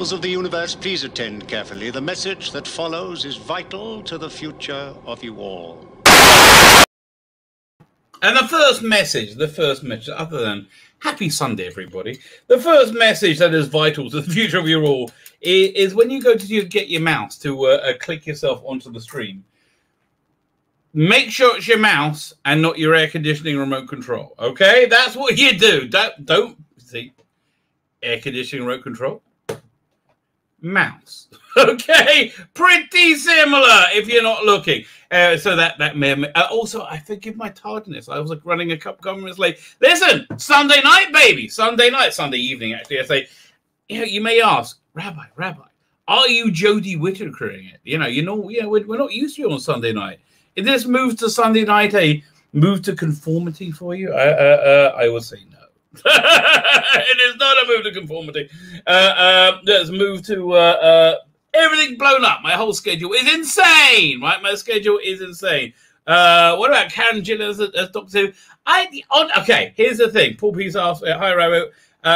Peoples of the universe, please attend carefully. The message that follows is vital to the future of you all. And the first message, other than happy Sunday, everybody, the first message that is vital to the future of you all is when you go to get your mouse to click yourself onto the stream, make sure it's your mouse and not your air conditioning remote control. Okay, that's what you do. Don't see air conditioning remote control, mouse. Okay, pretty similar if you're not looking. So that may also, I forgive my tardiness. I was like running a couple of minutes late. Listen, Sunday night, baby, Sunday evening. Actually, I say, you may ask, Rabbi, are you Jodie Whittakering it? We're not used to you on Sunday night. Is this move to Sunday night a move to conformity for you? I would say no. It is not a move to conformity. It's a move to everything blown up. My whole schedule is insane, right? My schedule is insane. What about Karen Gillan as Doctor Who? Okay, here's the thing. Paul Peace asked, hi, Rabbi.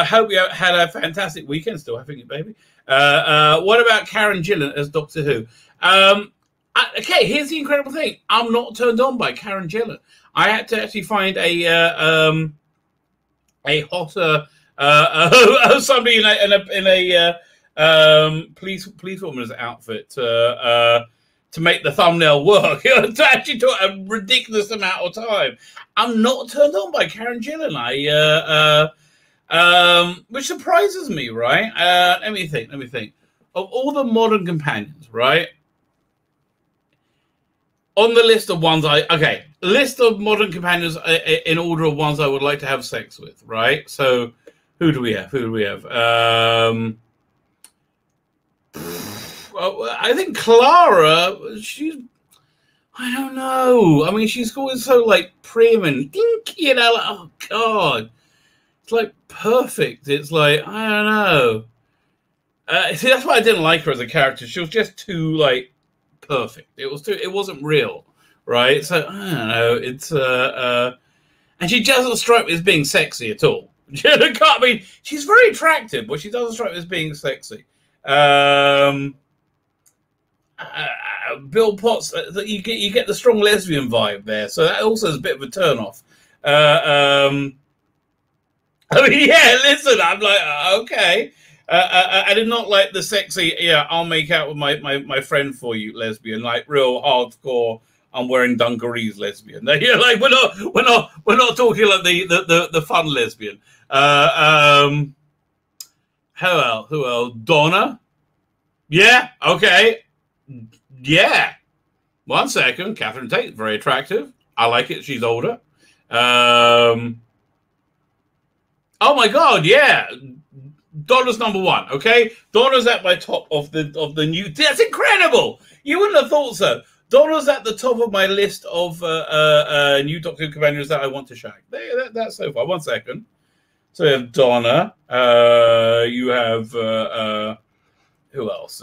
Hope you had a fantastic weekend. Still having it, baby. What about Karen Gillan as Doctor Who? Okay, here's the incredible thing. I'm not turned on by Karen Gillan. I had to actually find a hotter somebody in a policewoman's outfit to make the thumbnail work. It actually took a ridiculous amount of time. I'm not turned on by Karen Gillan. Which surprises me, right? Let me think. Of all the modern companions, right? On the list of ones list of modern companions in order of ones I would like to have sex with, right? So, who do we have? Well, I think Clara, I don't know. I mean, she's always so, like, prim and, oh, God. It's, like, perfect. It's like, I don't know. See, that's why I didn't like her as a character. She was just too, like, perfect. It wasn't real, right? So, I don't know. It's, and she doesn't strike me as being sexy at all. I mean, she's very attractive, but she doesn't strike me as being sexy. Bill Potts, you get the strong lesbian vibe there, so that also is a bit of a turn off. I mean, yeah, listen, I'm like, okay. I did not like the sexy, I'll make out with my friend for you lesbian, like real hardcore, I'm wearing dungarees lesbian. You're like, we're not talking like the fun lesbian. Who else? Donna? Yeah, okay. Yeah. 1 second. Catherine Tate, very attractive. I like it. She's older. Oh my God, yeah. Donna's number one, okay? Donna's at my top of the new. That's incredible. You wouldn't have thought so. Donna's at the top of my list of new Doctor Who companions that I want to shag. That's so far. 1 second. So you have Donna. You have who else?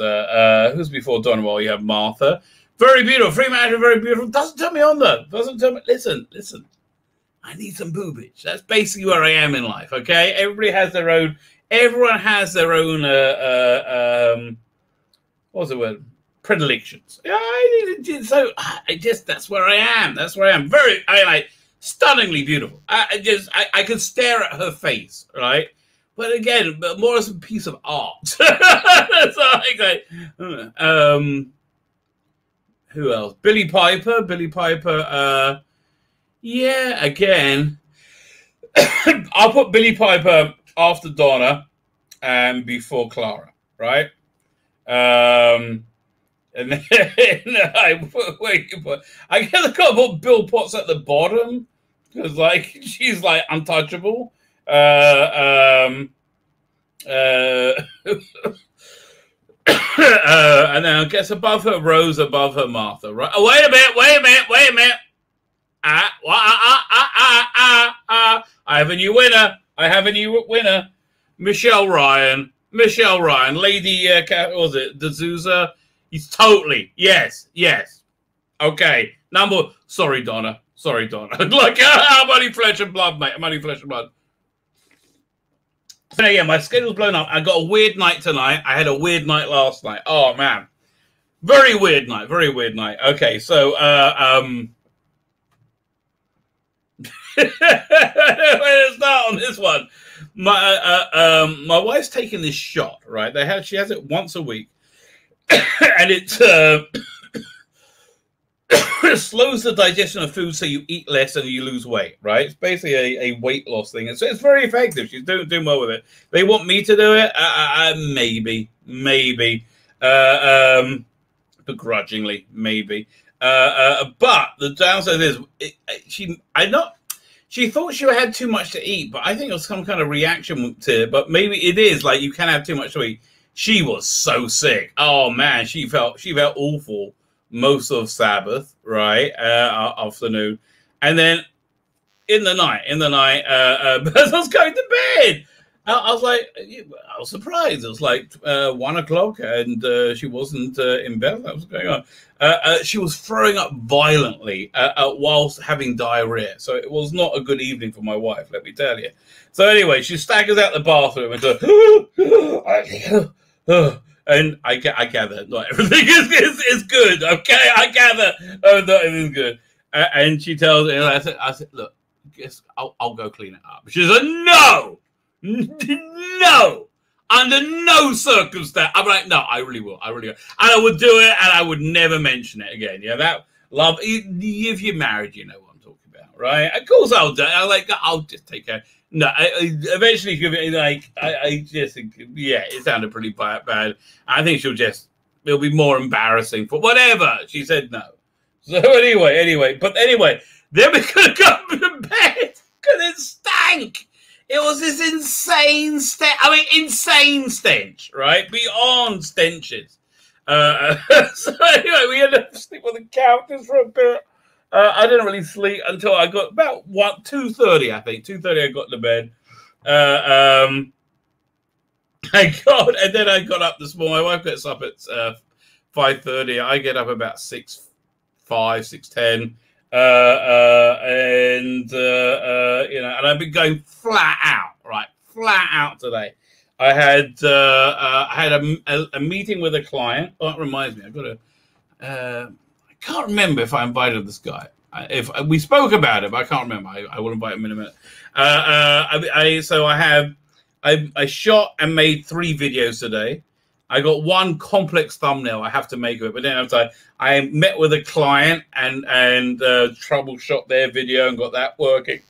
Who's before Donna? Well, you have Martha. Very beautiful. Fremantle, very beautiful. Doesn't turn me on though. Doesn't turn me. Listen. I need some boobage. That's basically where I am in life. Okay. Everybody has their own. Everyone has their own. What's the word? Predilections. So that's where I am. That's where I am. Stunningly beautiful. I could stare at her face, right? But again, more as a piece of art. So who else? Billy Piper. Yeah, again. I'll put Billy Piper after Donna and before Clara, right? And then I guess I can't put Bill Potts at the bottom because, like, she's like untouchable. And then I guess above her Rose, above her Martha, right? Oh, wait a minute. I have a new winner. Michelle Ryan, Lady, what was it, D'Souza? He's totally, yes. Okay, sorry, Donna. Like, how many flesh and blood, mate? How many flesh and blood? So yeah, my schedule's blown up. I got a weird night tonight. I had a weird night last night. Oh man, very weird night. Very weird night. Okay, so where to start on this one? My wife's taking this shot. Right, she has it once a week, and it slows the digestion of food, so you eat less and you lose weight. Right, it's basically a weight loss thing, and so it's very effective. She's doing well with it. They want me to do it, maybe, begrudgingly, maybe. But the downside is, she thought she had too much to eat, but I think it was some kind of reaction to it. But maybe it is like you can have too much to eat. She was so sick. Oh man, she felt awful most of Sabbath, right, afternoon, and then in the night, as I was going to bed, I was surprised. It was like 1 o'clock, and she wasn't in bed. What was going on? She was throwing up violently whilst having diarrhea. So it was not a good evening for my wife, let me tell you. So anyway, she staggers out the bathroom and goes, and I gather not everything is good. Okay, I gather not everything's good. And she tells me, and I said, look, I'll go clean it up. She said, no. No, under no circumstance. I'm like, no, I really will. And I would do it, and I would never mention it again. Yeah, that love. If you're married, you know what I'm talking about, right? Of course, I'll do it. I'll just take care. No, eventually, I just think, yeah, it sounded pretty bad. I think it'll be more embarrassing for whatever. She said no. So anyway, then we could have gone to bed because it stank. It was this insane stench, right? Beyond stenches. So anyway, we ended up sleeping on the couches for a bit. I didn't really sleep until I got about 2:30, I think. 2:30 I got to bed. And then I got up this morning. My wife gets up at 5:30. I get up about 6:05, 6:10. And I've been going flat out today. I had a meeting with a client. Oh, that reminds me, I can't remember if I invited this guy. If we spoke about it, but I can't remember. I will invite him in a minute. I shot and made 3 videos today. I got one complex thumbnail I have to make of it, but then I met with a client and troubleshot their video and got that working,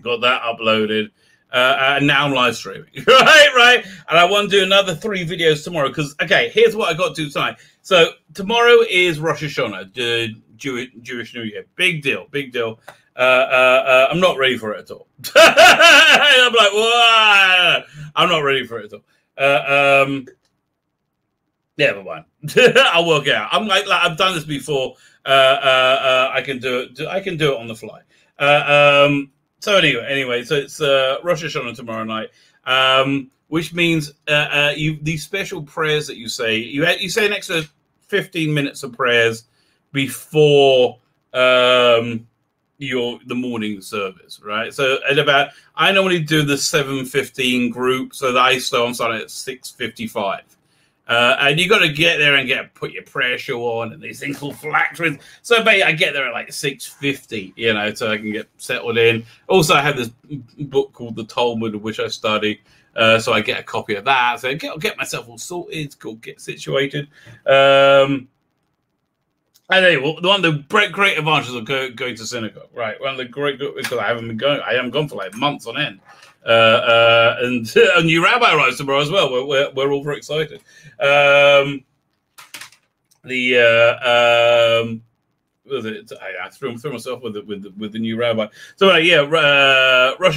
got that uploaded, and now I'm live streaming, right? And I want to do another 3 videos tomorrow because, okay, here's what I got to do tonight. So tomorrow is Rosh Hashanah, the Jewish New Year. Big deal. I'm not ready for it at all. I'm like, whoa, I'm not ready for it at all. Yeah, never mind. I'll work it out. I'm like I've done this before. I can do it. I can do it on the fly. So anyway, so it's Rosh Hashanah tomorrow night, which means these special prayers that you say. You say an extra 15 minutes of prayers before the morning service, right? So I normally do the 7:15 group, so I'm starting at 6:55. And you got to get there and put your prayer show on and these things called phylacteries. So I get there at like 6:50, so I can get settled in. Also, I have this book called the Talmud, which I study. So I get a copy of that. So I'll get myself all sorted, get situated. And anyway, one of the great advantages of going to synagogue, right? One of the great, because I haven't gone for like months on end. And a new rabbi arrives tomorrow as well. We're all very excited. I threw myself with the new rabbi. So Rosh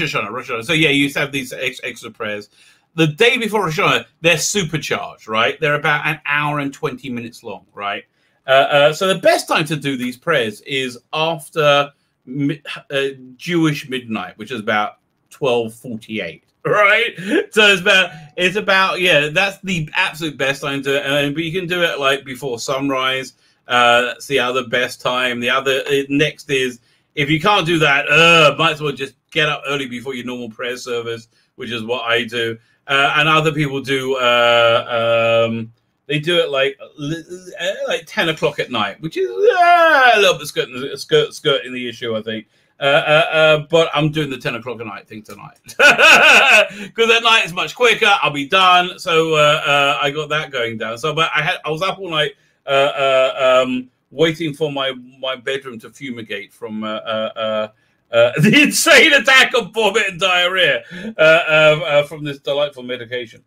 Hashanah. So you used to have these extra prayers. The day before Rosh Hashanah, they're supercharged, right? They're about an hour and 20 minutes long, right? So the best time to do these prayers is after Jewish midnight, which is about 12:48, right? So it's about that's the absolute best time to but you can do it like before sunrise. That's the other best time. The other next is, if you can't do that, might as well just get up early before your normal prayer service, which is what I do. And other people do, they do it like 10 o'clock at night, which is a little bit skirting the issue, I think. But I'm doing the 10 o'clock at night thing tonight. Because at night it's much quicker. I'll be done. So I got that going down. So, but I was up all night waiting for my bedroom to fumigate from the insane attack of vomit and diarrhea from this delightful medication.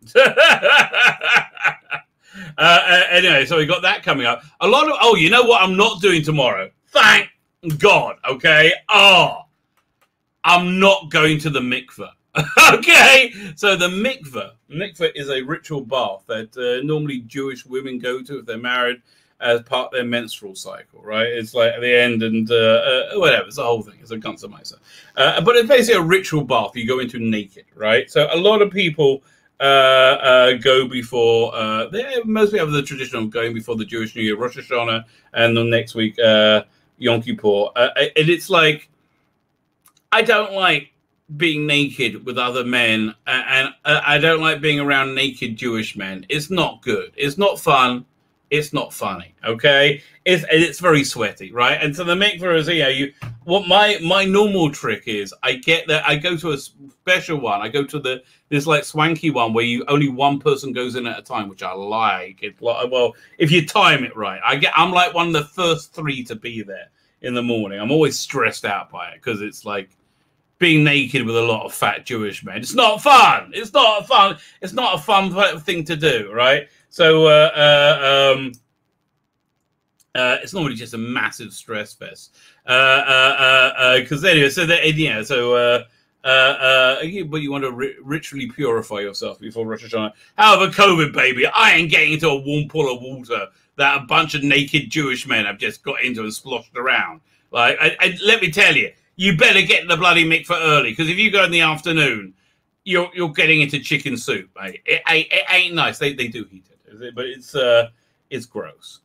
Anyway, so we got that coming up. A lot of you know what I'm not doing tomorrow? Thank God. Okay. I'm not going to the mikveh. Okay. So the mikveh is a ritual bath that normally Jewish women go to if they're married as part of their menstrual cycle, right? It's like at the end and whatever. It's the whole thing. It's a Ganzmeister. But it's basically a ritual bath you go into naked, right? So a lot of people go before, they mostly have the tradition of going before the Jewish New Year, Rosh Hashanah, and the next week, Yom Kippur. And it's like, I don't like being naked with other men, and I don't like being around naked Jewish men. It's not good. It's not fun. It's not funny, okay? It's very sweaty, right? And so the mikveh is, what my normal trick is, I go to a special one. I go to this like swanky one where only one person goes in at a time, which I like. It's like, well, if you time it right, I'm like one of the first 3 to be there in the morning. I'm always stressed out by it because it's like being naked with a lot of fat Jewish men. It's not fun. It's not fun. It's not a fun thing to do, right? So it's normally just a massive stress fest. Because anyway, but you want to ritually purify yourself before Rosh Hashanah. However, COVID, baby, I ain't getting into a warm pool of water that a bunch of naked Jewish men have just got into and sloshed around. Like, let me tell you, you better get in the bloody mikveh early, because if you go in the afternoon, you're getting into chicken soup, mate. It ain't nice. They do heat it, but it's gross.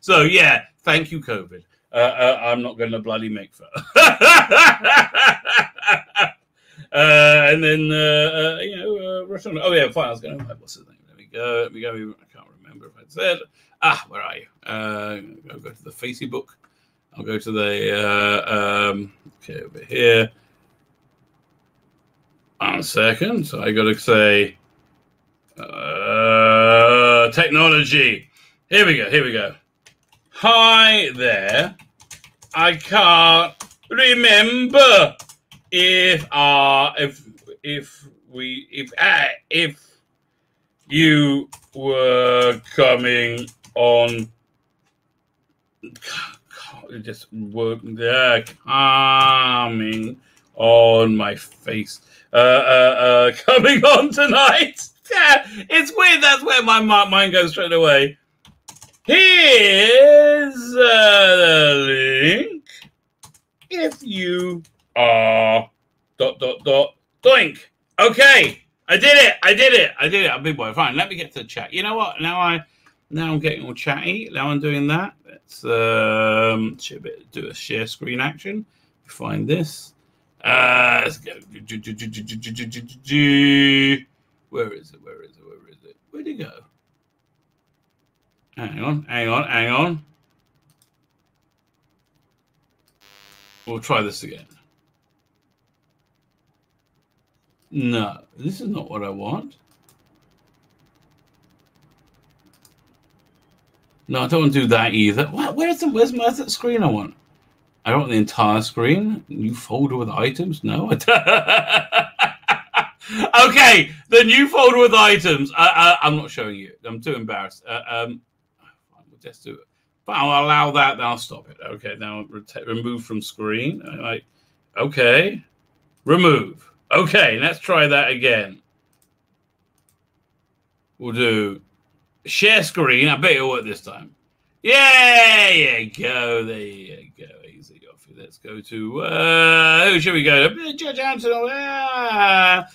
So yeah, thank you, COVID. I'm not going to bloody mikveh. And then Rosh Hashanah. Oh yeah, fine. I was going to. What's the name? Let me go. I can't remember if I said. Where are you? I'll go to the Facebook. I'll go to the okay, over here. 1 second. So I got to say technology. Here we go. Hi there. I can't remember if you were coming on. Just work there, coming on my face. Coming on tonight. Yeah, it's weird. That's where my mind goes straight away. Here's the link. If you are ... doink. Okay, I did it. I'm big boy. Fine. Let me get to the chat. You know what? Now I'm getting all chatty. Now I'm doing that. Let's do a share screen action. Find this. Let's go. Where is it? Where'd it go? Hang on. We'll try this again. No, this is not what I want. No, I don't want to do that either. Where's the screen I want? I don't want the entire screen. New folder with items? No. Okay, the new folder with items. I'm not showing you. I'm too embarrassed. We'll just do it. But I'll allow that. Then I'll stop it. Okay, now remove from screen. Okay, remove. Okay, let's try that again. We'll do share screen. I bet it'll work this time. Yeah, there you go. Easy off. Let's go to who should we go to? Judge Anton.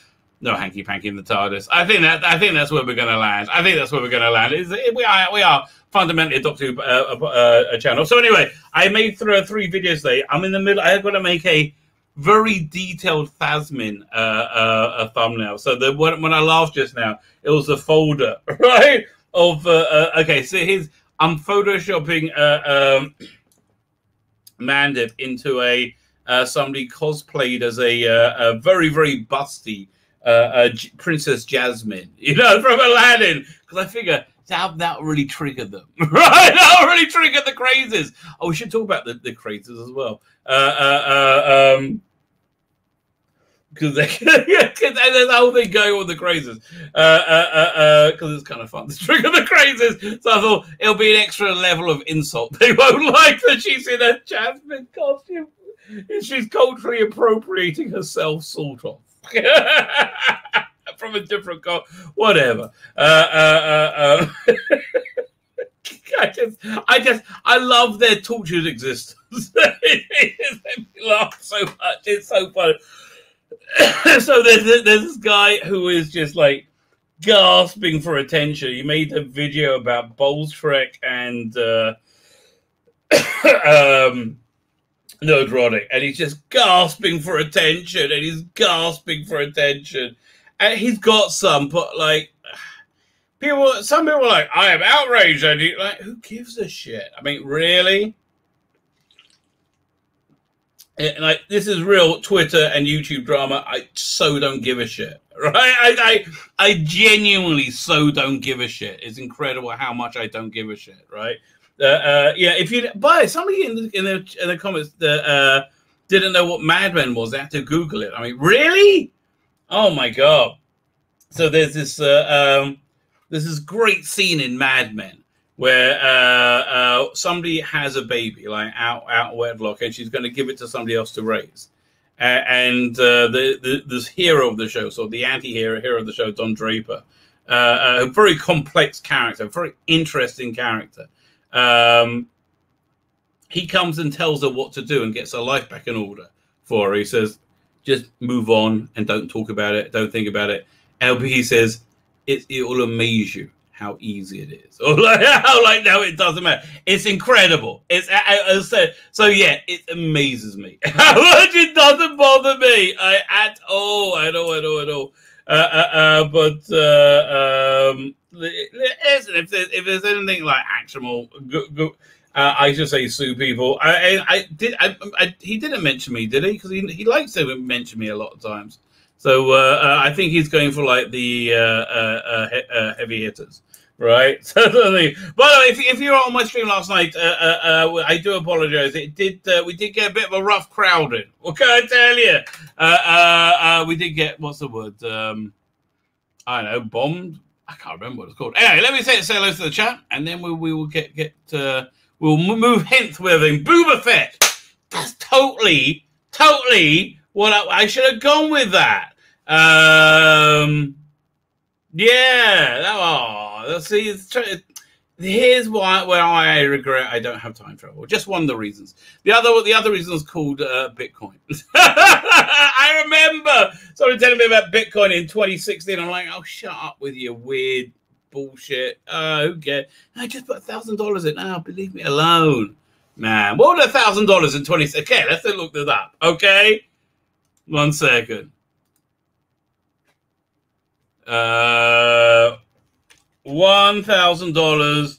No hanky panky in the TARDIS. I think that's where we're going to land. I think that's where we're going to land. We are fundamentally a Doctor Who a channel. So anyway, I made 3 videos today. I'm in the middle. I've got to make a very detailed Phasmin a thumbnail. So when I laughed just now, it was a folder, right? Of okay. So I'm photoshopping Mandip into a somebody cosplayed as a very, very busty Princess Jasmine, from Aladdin, because I figure that really triggered them, right? That really triggered the crazes. Oh, we should talk about the crazes as well, because that's the whole thing going with the crazes, because it's kind of fun to trigger the crazes. So I thought it'll be an extra level of insult. They won't like that she's in a Jasmine costume. She's culturally appropriating herself, sort of. From a different whatever. I love their tortured existence. It made me laugh so much. It's so funny. So there's this guy who is just like gasping for attention. He made a video about Bolshrek and Nerdronic, and he's just gasping for attention, and he's gasping for attention, and he's got some, but like some people are like, I am outraged. I do, like, who gives a shit? I mean, really? Like, this is real Twitter and YouTube drama. I so don't give a shit, right? I genuinely so don't give a shit. It's incredible how much I don't give a shit, right? If you somebody in the comments that didn't know what Mad Men was, they had to Google it. I mean, really? Oh my god! So there's this great scene in Mad Men where somebody has a baby, like out wedlock, and she's going to give it to somebody else to raise. And this hero of the show, so the hero of the show, Don Draper, a very complex character, very interesting character. He comes and tells her what to do and gets her life back in order for her. He says, just move on and don't talk about it. Don't think about it. LP says, it will amaze you how easy it is. Or no, it doesn't matter. It's incredible. It's so yeah, it amazes me how much it doesn't bother me at all. Listen, if there's anything like actionable, I should say sue people. He didn't mention me, did he? Because he likes to mention me a lot of times. So I think he's going for like the heavy hitters, right? So, by the way, if you were on my stream last night, I do apologize. We did get a bit of a rough crowd in. What can I tell you? We did get, what's the word? I don't know, bombed. I can't remember what it's called. Anyway, let me say hello to the chat, and then we will we'll move hence with him. Boba Fett. That's totally what I should have gone with that. Yeah. See, here's where I regret I don't have time travel. Just one of the reasons. The other reason is called Bitcoin. I remember somebody telling me about Bitcoin in 2016. I'm like, oh, shut up with your weird bullshit. Who cares? I just put $1,000 in. Oh, leave me alone, man. What would $1,000 in 2016? Okay, let's look this up. Okay, 1 second. $1,000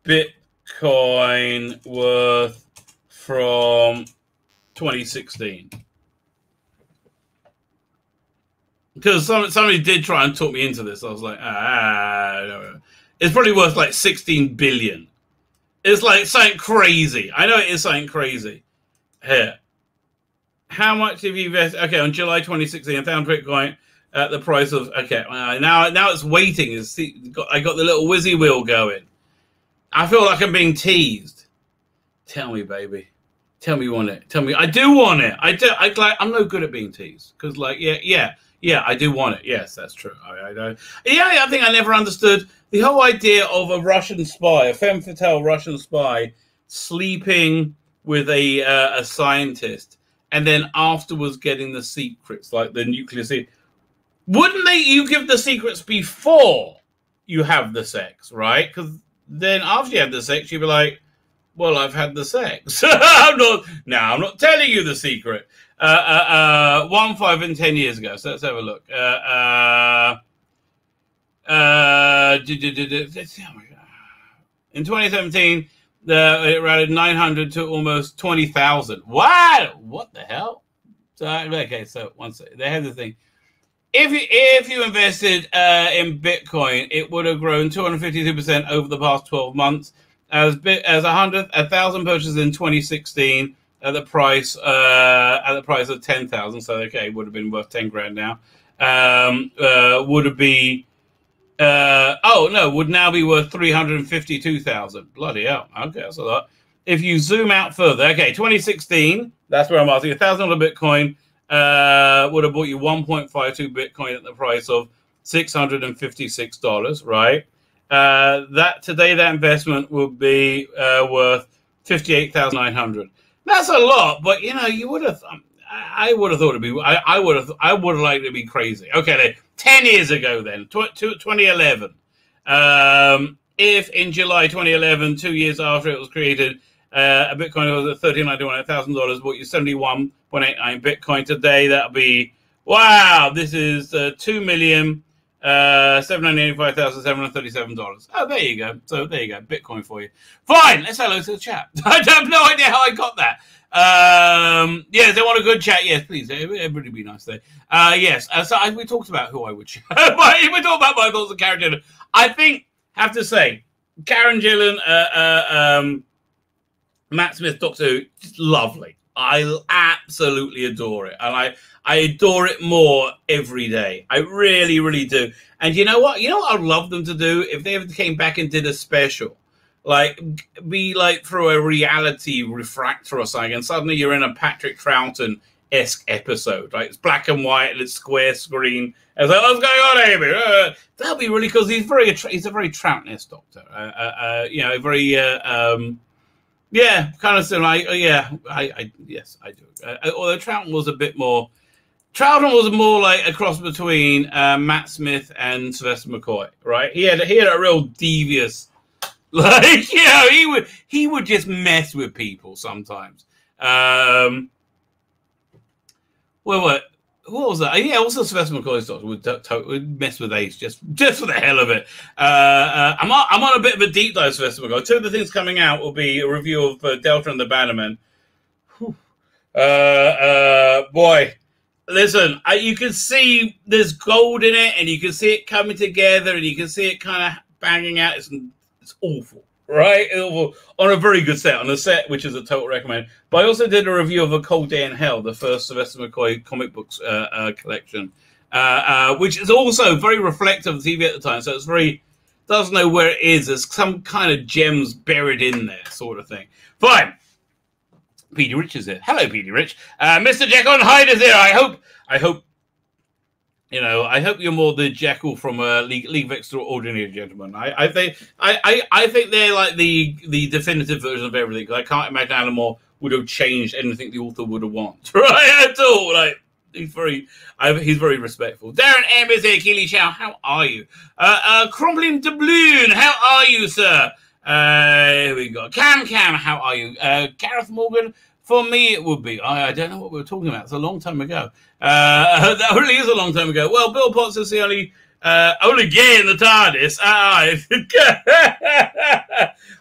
Bitcoin worth from 2016. Because somebody did try and talk me into this. I was like, no. It's probably worth like 16 billion. It's like something crazy. I know it is something crazy. Here. How much have you invested? Okay, on July 2016, 1,000 Bitcoin at the price of, okay, now it's waiting. I got the little whizzy wheel going. I feel like I'm being teased. Tell me, baby. Tell me you want it. Tell me. I do want it. I'm no good at being teased. Because, like, yeah, I do want it. Yes, that's true. I think I never understood the whole idea of a Russian spy, a femme fatale Russian spy, sleeping with a scientist, and then afterwards getting the secrets, like the nuclear secret. Wouldn't you give the secrets before you have the sex, right? Because then after you have the sex, you'd be like, well, I've had the sex. I'm not telling you the secret. 1, 5, and 10 years ago. So let's have a look. In 2017, it rallied 900 to almost 20,000. Wow! What the hell? So okay, so one second. They have the thing. If you invested in Bitcoin, it would have grown 252% over the past 12 months. As 1,000 purchases in 2016 at the price of 10,000. So okay, would have been worth 10 grand now. Would now be worth 352,000. Bloody hell. Okay, that's a lot. If you zoom out further, okay, 2016, that's where I'm asking. $1,000 Bitcoin would have bought you 1.52 Bitcoin at the price of $656, right? That investment would be worth 58,900. That's a lot, but you would have. I would have thought it'd be. I would have liked it to be crazy. Okay, then 10 years ago, then 2011. If in July 2011, 2 years after it was created, a Bitcoin was at $1,391,000, bought you 71.89 Bitcoin today. That'll be wow. This is $2,785,737. Oh, there you go. So there you go, Bitcoin for you. Fine. Let's hello to the chat. I have no idea how I got that. Yeah, they want a good chat. Yes, please. Everybody be nice there. Yes. We talked about who I would chat. We talked about my thoughts of Karen Gillan. I think, have to say, Karen Gillan, Matt Smith, Doctor Who, just lovely. I absolutely adore it. And I adore it more every day. I really, really do. And you know what? You know what I'd love them to do? If they ever came back and did a special. Be through a reality refractor or something, and suddenly you're in a Patrick Troughton-esque episode, right? It's black and white, and it's square screen. And it's like, what's going on, Amy? That'd be really cool. He's a very Troughton-esque Doctor. Very, kind of similar. Yes, I do. Although Troughton was a bit more. Troughton was more like a cross between Matt Smith and Sylvester McCoy, right? He had a real devious. He would just mess with people sometimes. What was that? Yeah, also Sylvester McCoy's Doctor would mess with Ace just for the hell of it. I'm on a bit of a deep dive, Sylvester McCoy. Two of the things coming out will be a review of Delta and the Bannerman. Boy, listen, you can see there's gold in it, and you can see it coming together, and you can see it kind of banging out. It's awful, right? Awful. On a very good set, on a set which is a total recommend. But I also did a review of A Cold Day in Hell, the first Sylvester McCoy comic books collection, which is also very reflective of TV at the time. So it's doesn't know where it is. There's some kind of gems buried in there, sort of thing. Fine. Petey Rich is here. Hello, Petey Rich. Mr. Jekyll and Hyde is here. I hope. I hope you're more the Jekyll from League of Extraordinary Gentlemen. I think they're like the definitive version of everything. I can't imagine Alan Moore would have changed anything the author would have wanted, right? At all. He's very respectful. Darren M is here. Keely Chow, how are you? Crumpling Doubloon, how are you, sir? Here we go. Cam, how are you? Gareth Morgan. For me, it would be. I don't know what we were talking about. It's a long time ago. That really is a long time ago. Well, Bill Potts is the only gay in the TARDIS.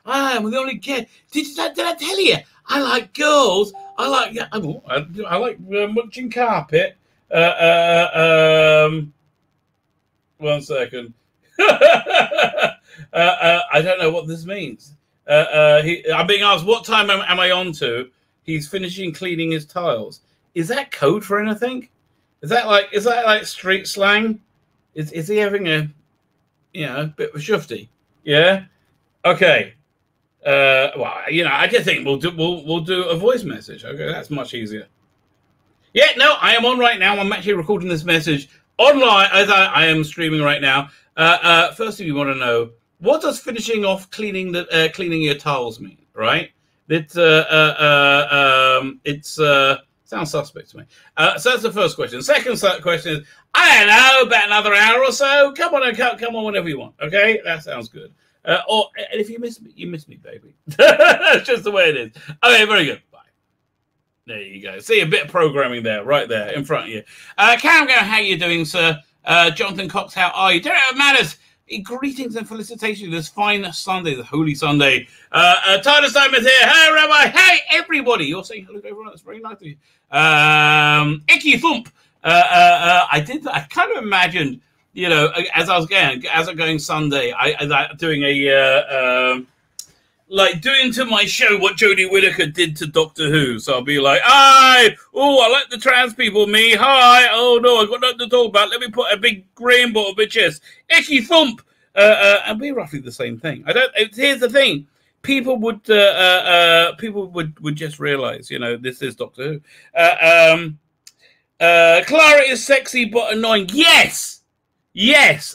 I'm the only gay. Did I tell you? I like girls. I like munching carpet. One second. I don't know what this means. I'm being asked, what time am I on to? He's finishing cleaning his tiles. Is that code for anything? Is that like street slang? Is he having a bit of a shufty? Yeah. Okay. I just think we'll do a voice message. Okay, that's much easier. Yeah. No, I am on right now. I'm actually recording this message online as I am streaming right now. First, if you want to know, what does finishing off cleaning your tiles mean? Right. It's Sounds suspect to me. So that's the first question. Second question is, I don't know, about another hour or so. Come on whenever you want. Okay, that sounds good. And if you miss me, you miss me, baby. That's just the way it is. Okay, very good. Bye. There you go. See a bit of programming there, right there in front of you. Cam, how you doing, sir? Jonathan Cox, how are you? Don't know what matters. Greetings and felicitations this fine Sunday, the Holy Sunday. Tyler Simon here. Hey, Rabbi. Hey, everybody. You're saying hello to everyone. That's very nice of you. Icky Thump. I kind of imagined, you know, as I'm going Sunday, I doing a doing to my show what Jodie Whittaker did to Doctor Who. So I'll be like, hi, oh, I like the trans people, me, hi, oh no, I've got nothing to talk about. Let me put a big rainbow on my chest. Icky Thump. And we're roughly the same thing. Here's the thing. People would just realize, you know, this is Doctor Who. Clara is sexy but annoying. Yes,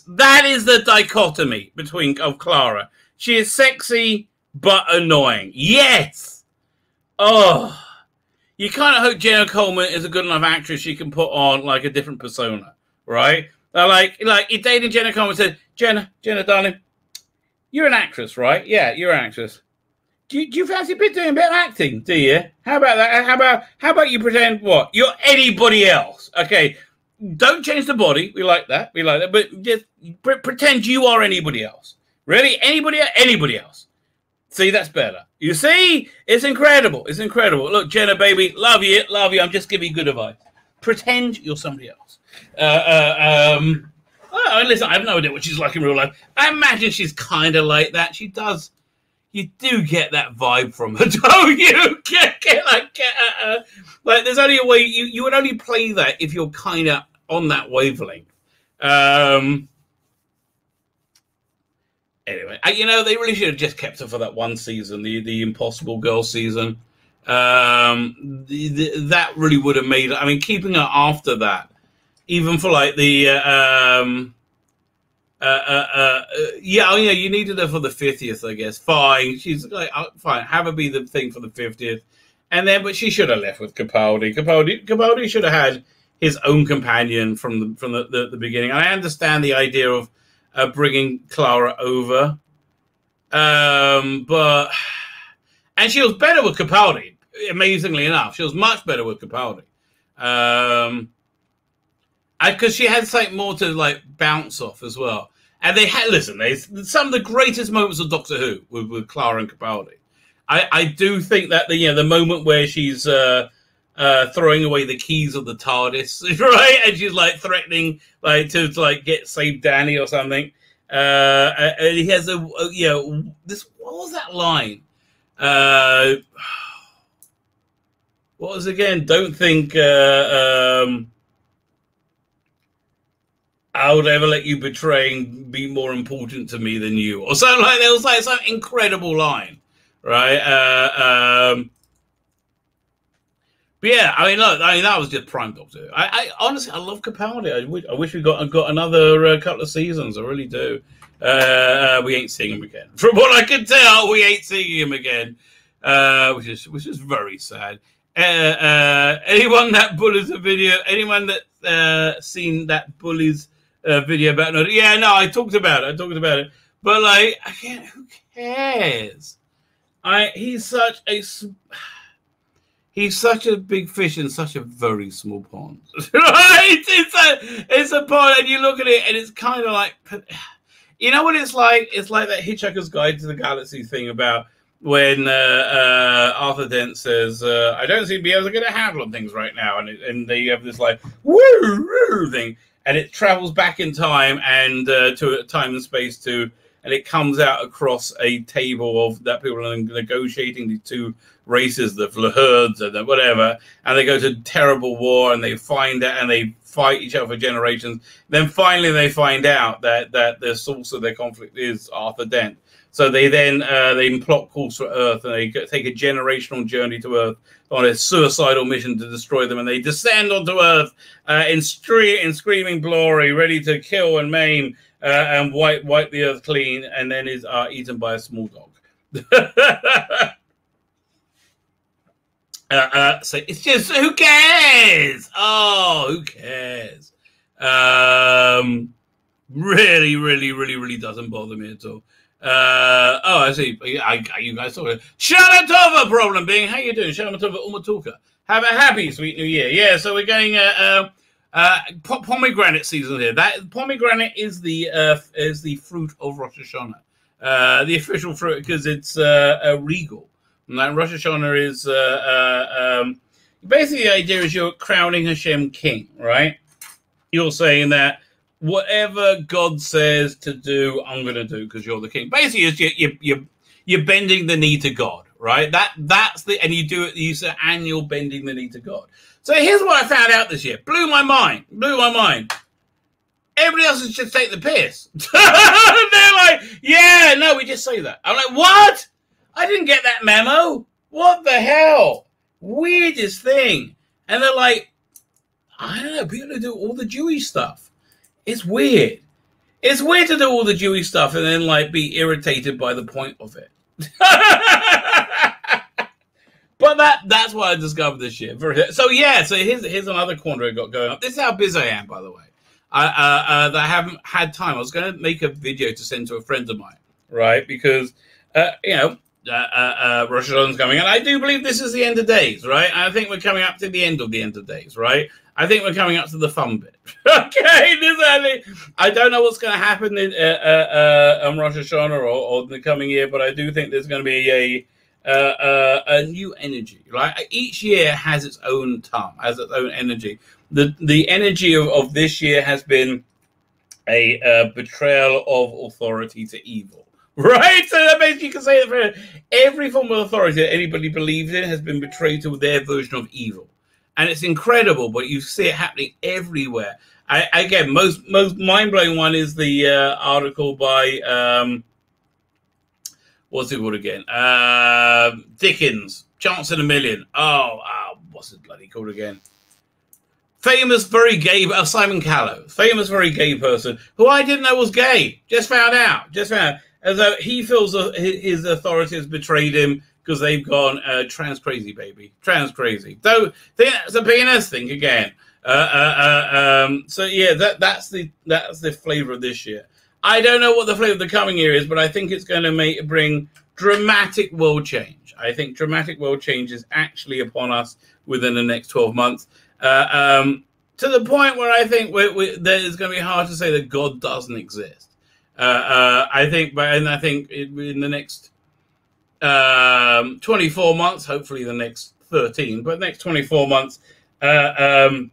that is the dichotomy of Clara. She is sexy but annoying. Yes. Oh, you kind of hope Jenna Coleman is a good enough actress she can put on like a different persona, right? Like you're dating Jenna Coleman, said, Jenna, darling, you're an actress, right? Yeah, you're an actress. Do you fancy doing a bit of acting? Do you? How about that? How about you pretend what? You're anybody else. Okay, don't change the body. We like that. But just pretend you are anybody else. Really, anybody else. See, that's better. You see, it's incredible. Look, Jenna, baby, love you. I'm just giving you good advice. Pretend you're somebody else. Listen, I have no idea what she's like in real life. I imagine she's kind of like that. She does. You do get that vibe from her, don't you? Like, there's only a way you would only play that if you're kind of on that wavelength. Anyway, you know, they really should have just kept her for that one season, the Impossible Girl season. That really would have made. I mean, keeping her after that, even for like the you needed her for the 50th, I guess. Fine, she's like fine. Have her be the thing for the 50th, and then but she should have left with Capaldi. Capaldi should have had his own companion from the beginning. And I understand the idea of bringing Clara over, but she was better with Capaldi. Amazingly enough, she was much better with Capaldi. Because she had something more to like bounce off as well. And they had some of the greatest moments of Doctor Who with Clara and Capaldi. I do think that the moment where she's throwing away the keys of the TARDIS, right, and she's like threatening like to like save Danny or something. And he has this. What was that line? What was it again? Don't think. I would ever let you betray and be more important to me than you, or something like that. It was like some incredible line, right? But yeah, I mean, look, that was just prime Doctor Who. I honestly, I love Capaldi. I wish we got another couple of seasons. I really do. We ain't seeing him again. From what I can tell, we ain't seeing him again, which is very sad. Anyone that bullies a video, anyone that seen that bullies video about no, yeah, no, I talked about it, but like, again, who cares? He's such a big fish in such a very small pond. Right? It's a pond, and you look at it, and it's kind of like, you know what it's like? It's like that Hitchhiker's Guide to the Galaxy thing about when Arthur Dent says, I don't seem to be able to get a handle on things right now. And they have this like, woo, woo thing. And it travels back in time and to time and space too. And it comes out across a table of that people are negotiating these two races, the Flaherds and the whatever. And they go to terrible war and they find out and they fight each other for generations. Then finally they find out that the source of their conflict is Arthur Dent. So they then plot course for Earth, and they take a generational journey to Earth on a suicidal mission to destroy them. And they descend onto Earth in screaming glory, ready to kill and maim and wipe the Earth clean, and then is eaten by a small dog. So it's just, who cares? Oh, who cares? Really, really, really, really doesn't bother me at all. Oh, I see. You guys talking. Shalom Tova problem being, how you doing? Shalom Tova Umatuka. Have a happy sweet new year. Yeah, so we're going pomegranate season here. That pomegranate is the fruit of Rosh Hashanah, the official fruit, because it's regal. And that Rosh Hashanah is basically the idea is you're crowning Hashem king, right? You're saying that whatever God says to do, I'm going to do because you're the king. Basically, you're bending the knee to God, right? That's the, and you do it. You say annual bending the knee to God. So here's what I found out this year. Blew my mind. Everybody else is just take the piss. They're like, yeah, no, we just say that. I'm like, what? I didn't get that memo. What the hell? Weirdest thing. And they're like, I don't know, people do all the Jewish stuff. It's weird. It's weird to do all the Jewish stuff and then like be irritated by the point of it. But that's what I discovered this year. So yeah, so here's another corner I got going up. This is how busy I am, by the way. I haven't had time. I was going to make a video to send to a friend of mine, right? Because Rosh Hashanah's coming, and I do believe this is the end of days, right? I think we're coming up to the end of days, right? I think we're coming up to the fun bit. Okay, I don't know what's going to happen on Rosh Hashanah or in the coming year, but I do think there's going to be a new energy. Right, each year has its own time, has its own energy. The energy of this year has been a betrayal of authority to evil. Right, so that basically you can say that for every form of authority that anybody believes in has been betrayed to their version of evil. And it's incredible, but you see it happening everywhere. Again, most mind-blowing one is the article by, what's it called again? Dickens, Chance in a Million. What's it bloody called again? Famous, very gay, Simon Callow. Famous, very gay person who I didn't know was gay. Just found out. As though he feels his authority has betrayed him because they've gone trans crazy, baby. Trans crazy. Don't think that's a penis thing again. So yeah, that's the flavor of this year. I don't know what the flavor of the coming year is, but I think it's going to bring dramatic world change. I think dramatic world change is actually upon us within the next 12 months. To the point where I think that it's going to be hard to say that God doesn't exist. I think in the next 24 months, hopefully the next 13, but next 24 months, the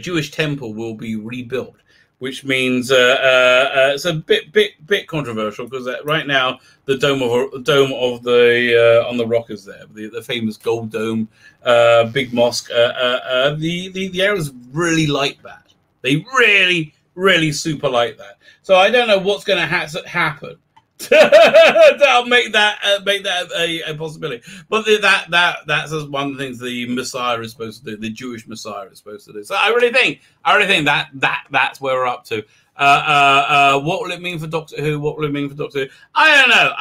Jewish temple will be rebuilt, which means it's a bit controversial because right now the dome of the on the rock is there, the famous gold dome, big mosque. The Arabs really like that. They really super like that. So I don't know what's going to happen. That'll make that a possibility. But that's one of the things the Messiah is supposed to do. The Jewish Messiah is supposed to do. So I really think that's where we're up to. What will it mean for Doctor Who? I don't know.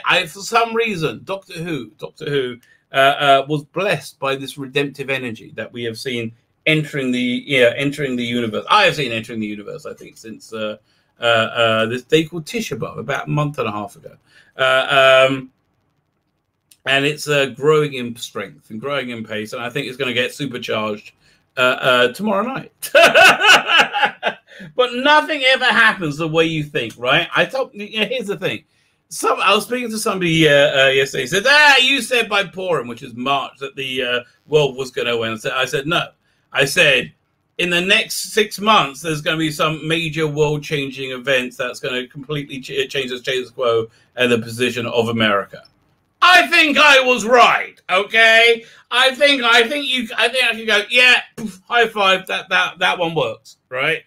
I for some reason Doctor Who was blessed by this redemptive energy that we have seen entering the universe. I have seen entering the universe, I think, since this day called Tisha B'Av, about a month and a half ago. And it's growing in strength and growing in pace, and I think it's going to get supercharged tomorrow night. But nothing ever happens the way you think, right? Here's the thing. I was speaking to somebody yesterday. He said, you said by Purim, which is March, that the world was going to end. I said, no. I said, in the next 6 months, there's going to be some major world-changing events that's going to completely change the status quo and the position of America. I think I was right. Okay, I think I can go. Yeah, high five. That one works, right?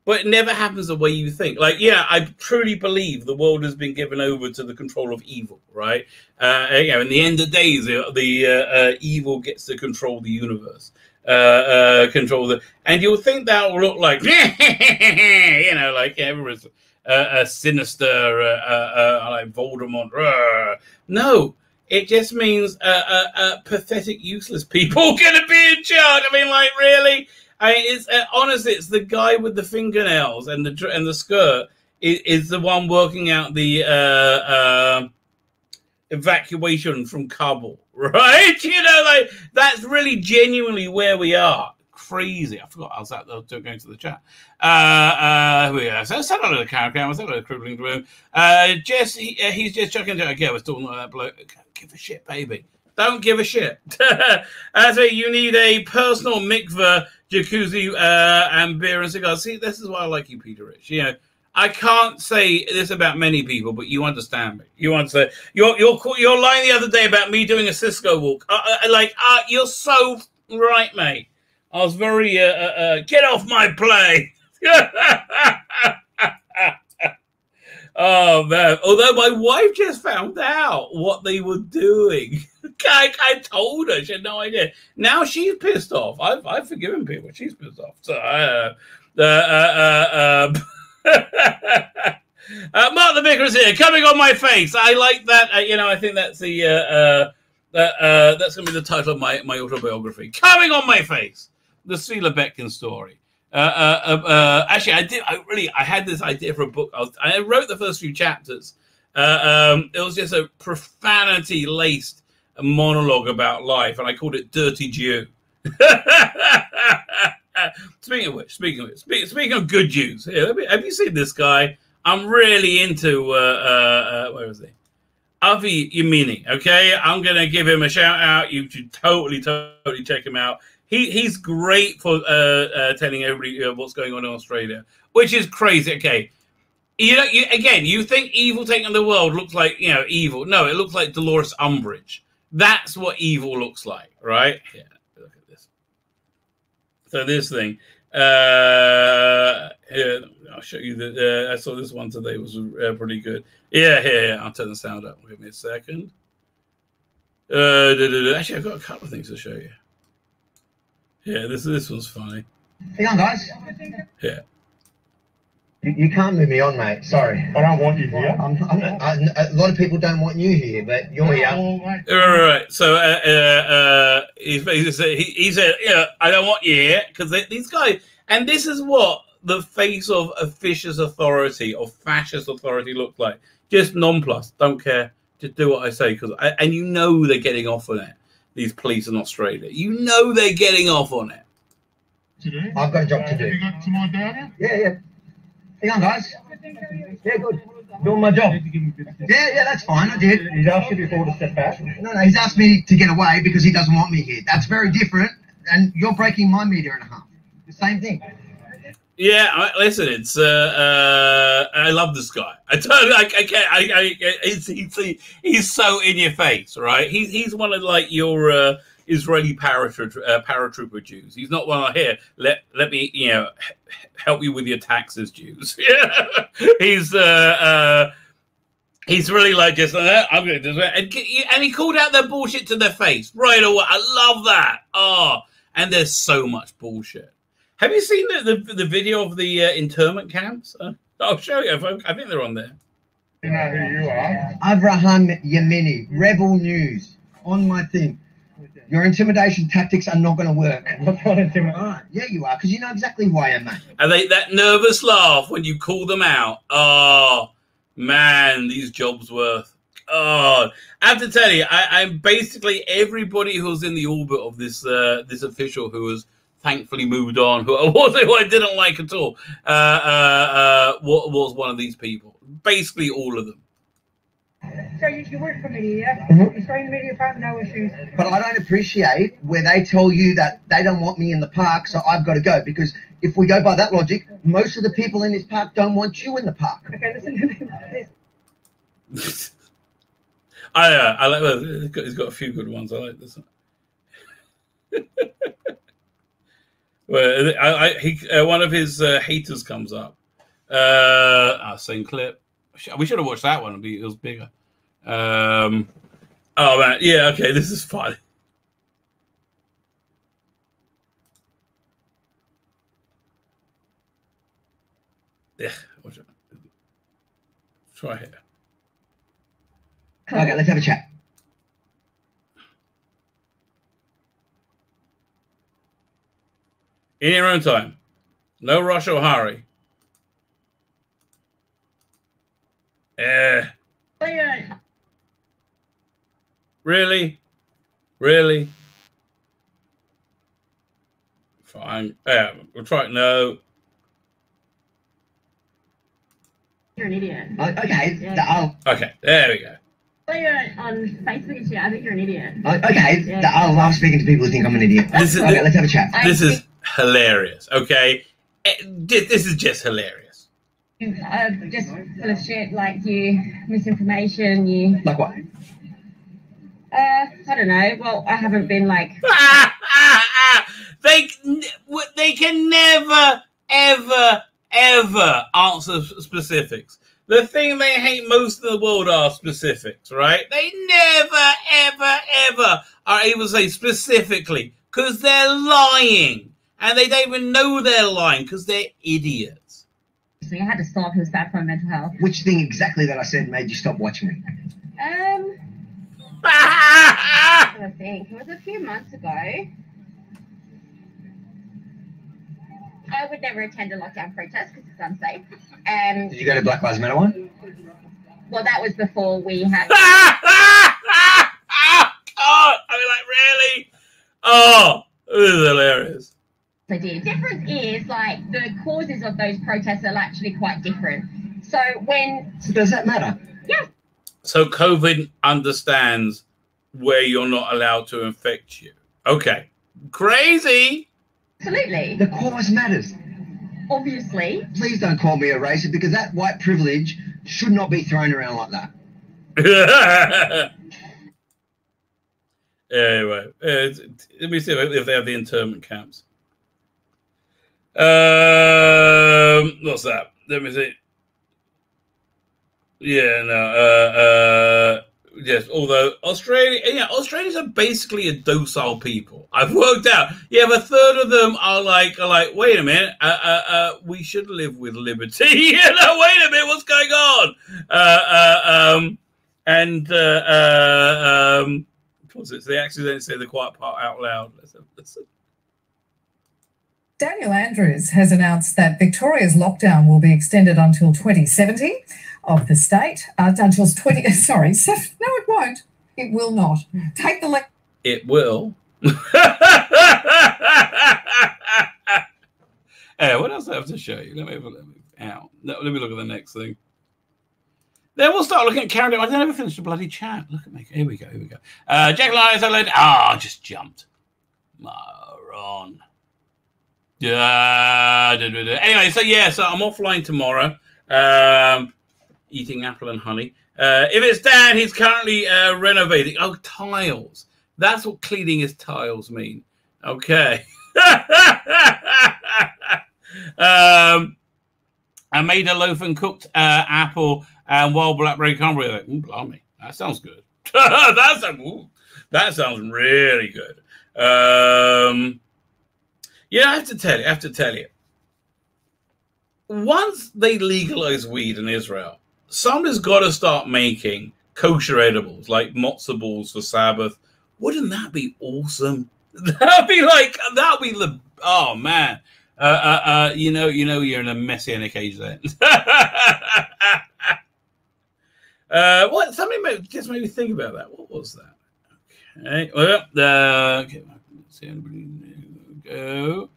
But it never happens the way you think. Like, yeah, I truly believe the world has been given over to the control of evil, right? In the end of days, the evil gets to control the universe, and you'll think that will look like, like everyone's sinister, like Voldemort. No, It just means pathetic, useless people going to be in charge. I mean, like, really? I mean, it's honestly, it's the guy with the fingernails and the skirt is the one working out the evacuation from Kabul, right? You know, like, that's really genuinely where we are. Crazy. I forgot I was out there going to the chat. So said hello to Karen, said hello to Crippling Room. Jess, he's just chucking into it again. We're talking about that bloke. Don't give a shit, baby. Don't give a shit. So you need a personal mikveh, jacuzzi, and beer and cigars. See, this is why I like you, Peter Rich. You know, I can't say this about many people, but you understand me. You understand. You're lying the other day about me doing a Cisco walk. You're so right, mate. I was very get off my plane. Oh man! Although my wife just found out what they were doing, I told her she had no idea. Now she's pissed off. I've forgiven people. She's pissed off. So Mark the Vicar is here, coming on my face. I like that. I think that's the that's gonna be the title of my autobiography. Coming on my face, the Tzvi Lebetkin story. Actually, I had this idea for a book. I wrote the first few chapters. It was just a profanity-laced monologue about life, and I called it "Dirty Jew." Speaking of good Jews, here, have you seen this guy? I'm really into where is he? Avi Yemini. Okay, I'm gonna give him a shout out. You should totally check him out. He's great for telling everybody what's going on in Australia, which is crazy. Okay, you think evil taking the world looks like evil? No, it looks like Dolores Umbridge. That's what evil looks like, right? Yeah, look at this. So this thing, here, I'll show you that. I saw this one today. It was pretty good. Yeah. I'll turn the sound up. Give me a second. Actually, I've got a couple of things to show you. Yeah, this one's funny. Hang on, guys. Yeah. You can't move me on, mate. Sorry. I don't want you here. A lot of people don't want you here, but you're here. All right. So he said, I don't want you here because these guys, and this is what the face of a fascist authority or fascist authority looked like. Just nonplussed, don't care, just do what I say, and they're getting off on it. These police in Australia, they're getting off on it. I've got a job to do. You got some more down here? Yeah. Hang on, guys. Yeah, good. Doing my job. Yeah, that's fine. I did. He's asked you before to step back. No, he's asked me to get away because he doesn't want me here. That's very different, and you're breaking my meter in half. The same thing. Yeah, listen, it's I love this guy. I totally, he's so in your face, right? He's one of like your Israeli paratrooper Jews. He's not one of here. Let me help you with your taxes, Jews. Yeah, he's really like just I'm going to do that, and he called out their bullshit to their face right away. I love that. Oh, and there's so much bullshit. Have you seen the video of the internment camps? I'll show you. I think they're on there. You know who you are. Avraham Yemini, Rebel News, on my thing. Your intimidation tactics are not going to work. What's not intimidation? Right. Yeah, you are, because you know exactly who I am, mate. And that nervous laugh when you call them out. Oh, man, these jobs worth. Oh, I have to tell you, I'm basically everybody who's in the orbit of this official who was thankfully moved on, who I didn't like at all, was one of these people. Basically all of them. So you work for me, yeah? Mm-hmm. You're trying to make your part no issues. But I don't appreciate where they tell you that they don't want me in the park, so I've got to go. Because if we go by that logic, most of the people in this park don't want you in the park. Okay, listen to this. I like that. He's got a few good ones. I like this one. Well, one of his haters comes up. Same clip. We should have watched that one. It was bigger. Oh man, yeah. Okay, this is fun. Yeah, watch it. Try here. Okay, let's have a chat. In your own time. No rush or hurry. Really? Really? Fine. We'll try it. No. You're an idiot. Okay. Yeah. Okay, there we go. On Facebook and shit, I think you're an idiot. Okay. Yeah. I love speaking to people who think I'm an idiot. Okay, let's have a chat. This is hilarious, okay? This is just hilarious. Just full of shit, like you, misinformation, you... Like what? I don't know. Well, I haven't been like... They can never, ever, ever answer specifics. The thing they hate most in the world are specifics, right? They never, ever, ever are able to say specifically because they're lying. And they don't even know they're lying because they're idiots. So you had to stop. He was bad for my mental health. Which thing exactly that I said made you stop watching me? I think it was a few months ago. I would never attend a lockdown protest because it's unsafe. Did you go to Black Lives Matter one? Well, that was before we had... God, I mean, like, really? Oh, this is hilarious. I did. Difference is, like, the causes of those protests are actually quite different. So does that matter? Yeah. So COVID understands where you're not allowed to infect you. Okay. Crazy. Absolutely. The cause matters. Obviously. Please don't call me a racist because that white privilege should not be thrown around like that. Anyway, let me see if they have the internment camps. What's that? Let me see. Yeah, no. Yes, although Australians are basically a docile people. I've worked out. Yeah, a third of them are like, wait a minute, we should live with liberty. Wait a minute, what's going on? What's it? So they accidentally say the quiet part out loud. Listen. Daniel Andrews has announced that Victoria's lockdown will be extended until 2070 of the state. Until 20. Sorry, no, it won't. It will not. Take the. It will. What else do I have to show you? Let me look at the next thing. Then we'll start looking at Karen. I never finished the bloody chat. Look at me. Here we go. Jack Lyons, I just jumped. Moron. Anyway, so I'm offline tomorrow. Eating apple and honey. If it's Dan, he's currently renovating. Oh, tiles. That's what cleaning his tiles mean. Okay. I made a loaf and cooked apple and wild blackberry cranberry. Like, blimey, that sounds good. That sounds really good. I have to tell you. Once they legalize weed in Israel, somebody's got to start making kosher edibles like matzo balls for Sabbath. Wouldn't that be awesome? That'd be oh man. You're in a messianic age then. What? Somebody just made me think about that. What was that? Okay. Well, okay. Let's see anybody go.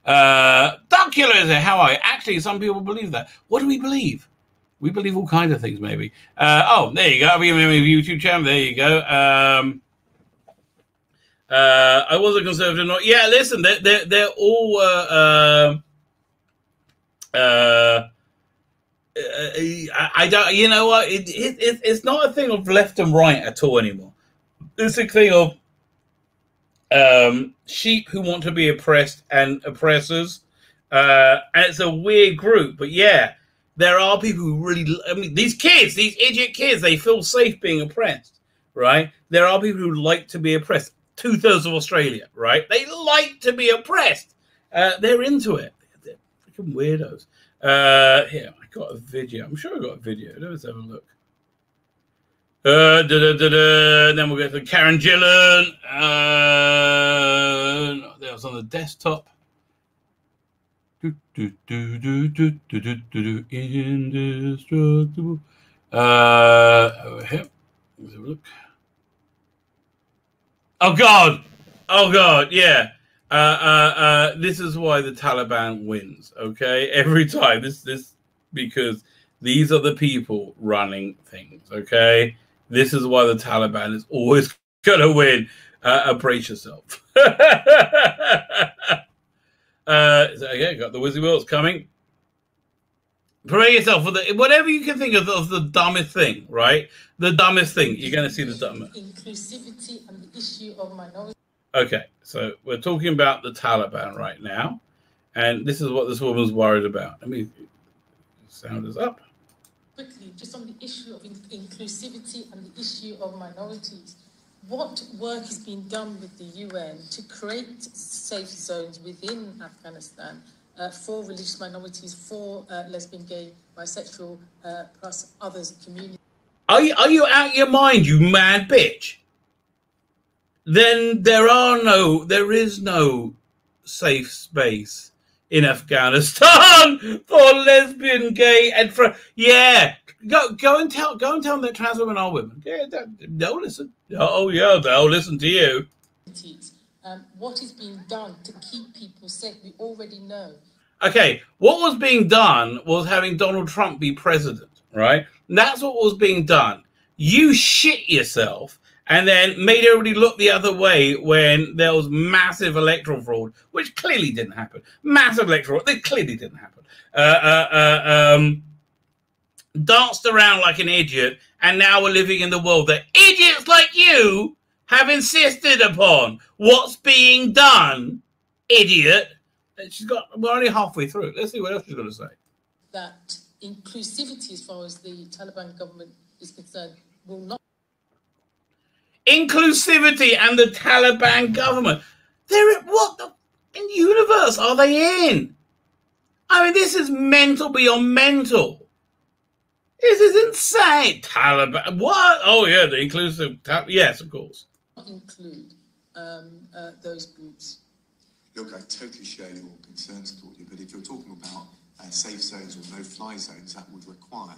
Duckula is there. How are you? Actually, some people believe that. What do we believe? We believe all kinds of things, maybe. There you go. I'll be on my YouTube channel. There you go. I was a conservative. Yeah, listen, they're all. I don't. You know what? It's not a thing of left and right at all anymore. It's a thing of sheep who want to be oppressed and oppressors, and it's a weird group. But yeah, there are people who really. I mean, these idiot kids, they feel safe being oppressed, right? There are people who like to be oppressed. 2/3 of Australia, right? They like to be oppressed. They're into it. They're freaking weirdos. Here, I got a video. I'm sure I got a video. Let's have a look. Then we'll get to Karen Gillan. That was on the desktop. Indestructible. Here. Let's have a look. Oh God! Oh God! Yeah. This is why the Taliban wins. Okay, every time. This because these are the people running things. Okay, this is why the Taliban is always gonna win. Brace yourself. So again, got the Wizzy Worlds coming. Prepare yourself for whatever you can think of the dumbest thing, right? The dumbest thing. You're going to see the dumbest. Inclusivity and the issue of minority. Okay, so we're talking about the Taliban right now, and this is what this woman's worried about. Let me sound this up. Quickly, just on the issue of inclusivity and the issue of minorities. What work is being done with the UN to create safe zones within Afghanistan for religious minorities, for lesbian, gay, bisexual, plus others communities? Are you out of your mind, you mad bitch? Then there is no safe space in Afghanistan for lesbian, gay, and for Go and tell them that trans women are women. Yeah, they'll listen. Oh yeah, they'll listen to you. What is being done to keep people safe? We already know. Okay, what was being done was having Donald Trump be president, right? And that's what was being done. You shit yourself and then made everybody look the other way when there was massive electoral fraud, which clearly didn't happen. Massive electoral fraud, that clearly didn't happen. Danced around like an idiot, and now we're living in the world that idiots like you have insisted upon. What's being done, idiot? We're only halfway through. Let's see what else she's going to say. That inclusivity, as far as the Taliban government is concerned, will not. Inclusivity and the Taliban government. What the universe are they in? I mean, this is mental beyond mental. This is insane. Taliban. What? Oh, yeah, the inclusive. Yes, of course. Include those groups. Look, I totally share your concerns, Claudia, but if you're talking about safe zones or no-fly zones, that would require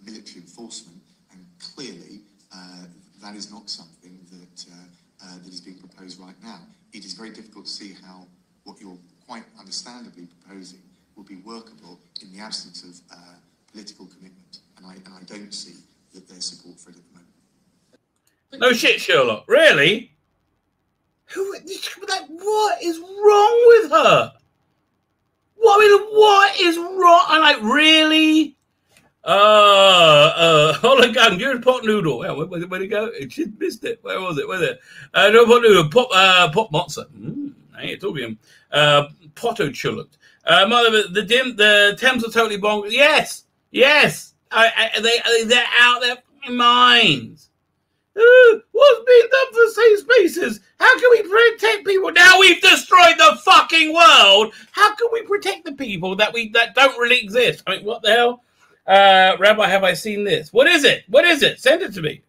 military enforcement, and clearly that is not something that is being proposed right now. It is very difficult to see how what you're quite understandably proposing will be workable in the absence of political commitment, and I don't see that there's support for it at the moment. No shit, Sherlock. Really? What is wrong with her? What is wrong? I'm like, really? Hologram, you're a pot noodle. Where'd it go? She missed it. Where was it? No pot noodle. Pop monster. I ain't talking. Potto-chulent. Mother, the Thames are totally bonkers. Yes. They're out their minds. What's being done for safe spaces? How can we protect people? Now we've destroyed the fucking world. How can we protect the people that don't really exist? I mean, what the hell? Rabbi, have I seen this? What is it? Send it to me.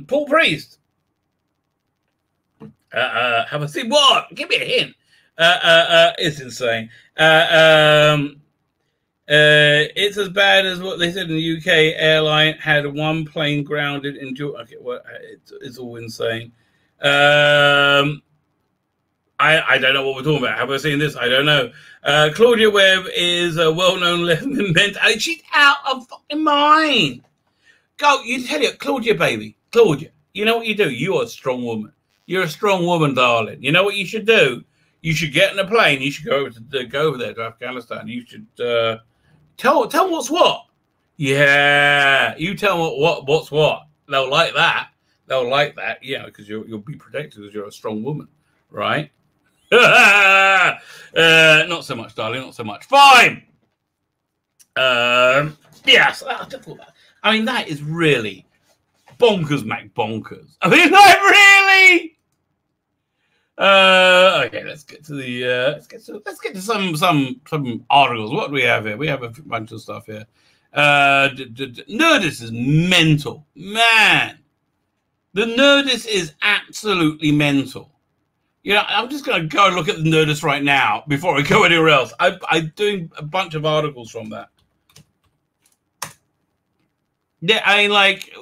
Paul Priest. Have I seen what? Give me a hint. It's insane. It's as bad as what they said in the UK airline had one plane grounded in Georgia. Okay, well, it's all insane. I don't know what we're talking about. Have I seen this? I don't know. Claudia Webb is a well-known lesbian mentor. She's out of fucking mind. Go, you tell you, Claudia, baby. Claudia, you know what you do? You are a strong woman. You're a strong woman, darling. You know what you should do? You should get in a plane. You should go over there to Afghanistan. You should tell them what's what. Yeah, you tell them what's what. They'll like that. Yeah, because you'll be protected because you're a strong woman, right? Not so much, darling. Not so much. Fine. Yes. I mean, that is really bonkers, Mac bonkers. I mean, like really. Okay, let's get to some articles. What do we have here? We have a bunch of stuff here. Nerdist is mental, man. The Nerdist is absolutely mental. You know, I'm just going to go and look at the Nerdist right now before I go anywhere else. I'm doing a bunch of articles from that. Yeah, I mean, like,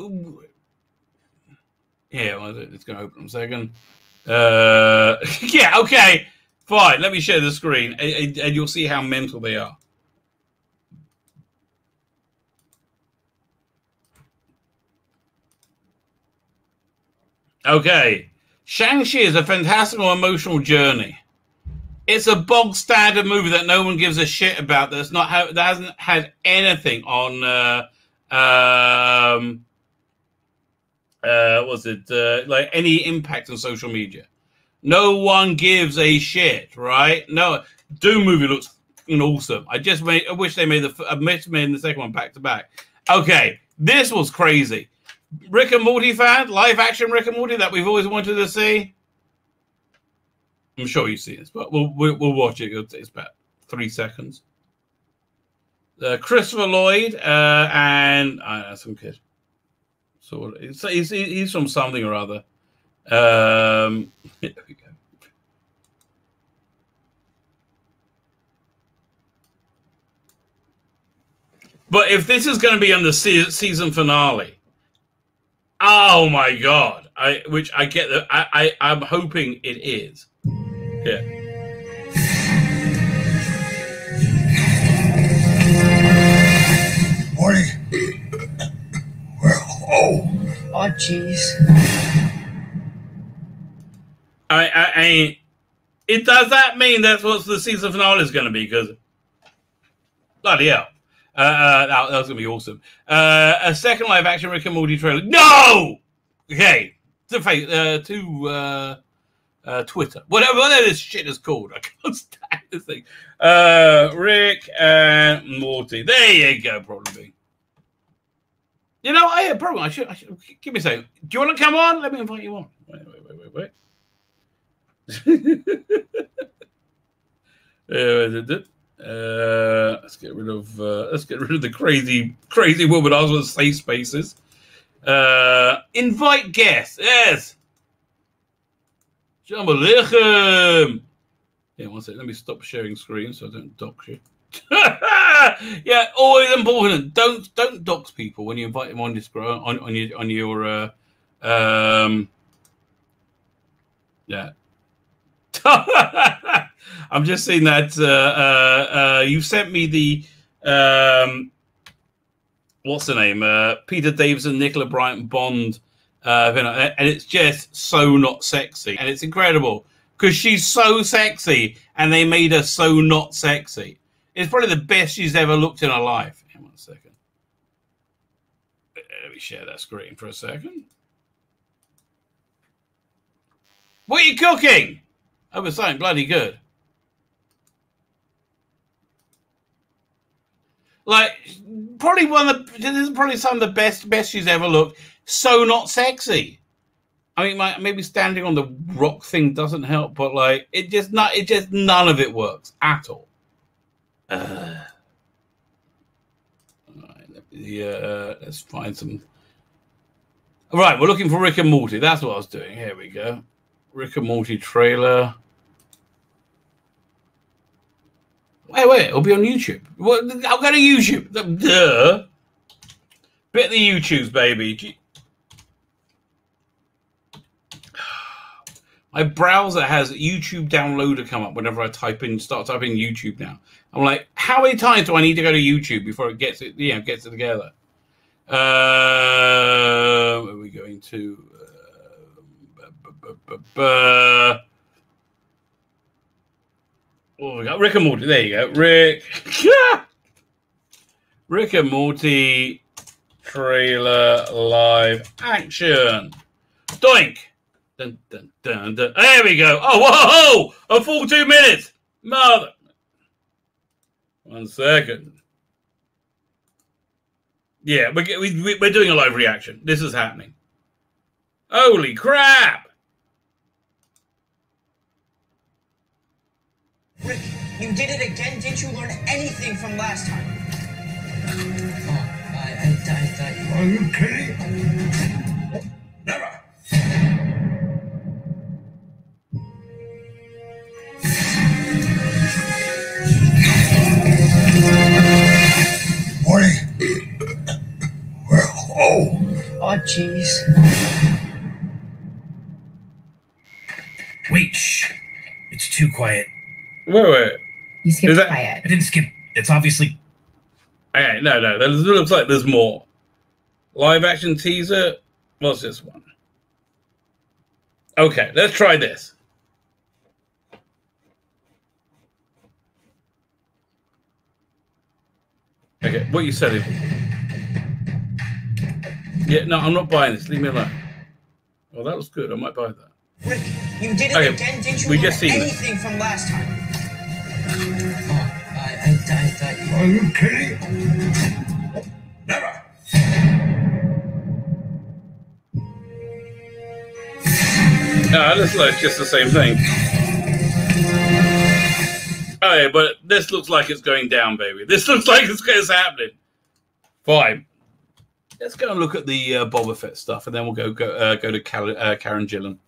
yeah, well, it's going to open in a second. Yeah, okay, fine. Let me share the screen, and you'll see how mental they are. Okay, Shang-Chi is a fantastical emotional journey. It's a bog standard movie that no one gives a shit about. That hasn't had anything on. Like any impact on social media? No one gives a shit, right? No, Doom movie looks awesome. I wish they made the second one back to back. Okay, this was crazy. Rick and Morty fan, live action Rick and Morty that we've always wanted to see. I'm sure you've seen this, but we'll watch it. It's about 3 seconds. Christopher Lloyd and some kid. So he's from something or other. Here we go. But if this is going to be on the season finale, oh my god! Which I get that I'm hoping it is. Yeah. Morty. Oh, jeez. It does that mean that's what the season finale is going to be? Because bloody hell, that was going to be awesome. A second live action Rick and Morty trailer. No. Okay. To Twitter, whatever this shit is called. I can't stand this thing. Rick and Morty. There you go. Probably. You know, I had a problem. I should give me a second. Do you want to come on? Let me invite you on. Wait. Let's get rid of the crazy woman. I was going to say spaces. Invite guests. Yes. Shalom Aleichem. Yeah, one second. Let me stop sharing screen so I don't dox you. Yeah, always important. Don't dox people when you invite them on this on your yeah. I'm just seeing that you sent me the what's the name? Peter Davison, Nicola Bryant Bond, and it's just so not sexy, and it's incredible because she's so sexy, and they made her so not sexy. It's probably the best she's ever looked in her life. Hang on a second. Let me share that screen for a second. What are you cooking? I was saying bloody good. Like, probably this is probably some of the best she's ever looked. So not sexy. I mean, maybe standing on the rock thing doesn't help, but like, it just none of it works at all. Right, let's find some. All right, we're looking for Rick and Morty. That's what I was doing. Here we go. Rick and Morty trailer. Wait, it'll be on YouTube. I'll go to YouTube. Duh. Bit the YouTubes, baby. My browser has YouTube downloader come up whenever I start typing YouTube now. I'm like, how many times do I need to go to YouTube before it gets it together? Are we going to oh, we got Rick and Morty. There you go. Rick and Morty trailer live action. Doink. Dun, dun, dun, dun. There we go. Oh, whoa! A full 2 minutes. Mother. 1 second. Yeah, we're doing a live reaction. This is happening. Holy crap! Rick, you did it again. Didn't you learn anything from last time? Are you kidding? Never. Jeez. Wait, shh. It's too quiet. Wait. You skipped Is that- quiet. I didn't skip. It's obviously... Okay, no. There looks like there's more. Live action teaser. What's this one? Okay, let's try this. Okay, what you said is... Yeah, no, I'm not buying this. Leave me alone. Well, that was good. I might buy that. Rick, you did it Okay, again. Didn't you we learn just seen this. anything from last time? Okay. Never. No, this looks just the same thing. Oh, yeah, but this looks like it's going down, baby. This looks like it's happening. Fine. Let's go and look at the Bobba Fett stuff, and then we'll go to Karen Gillan.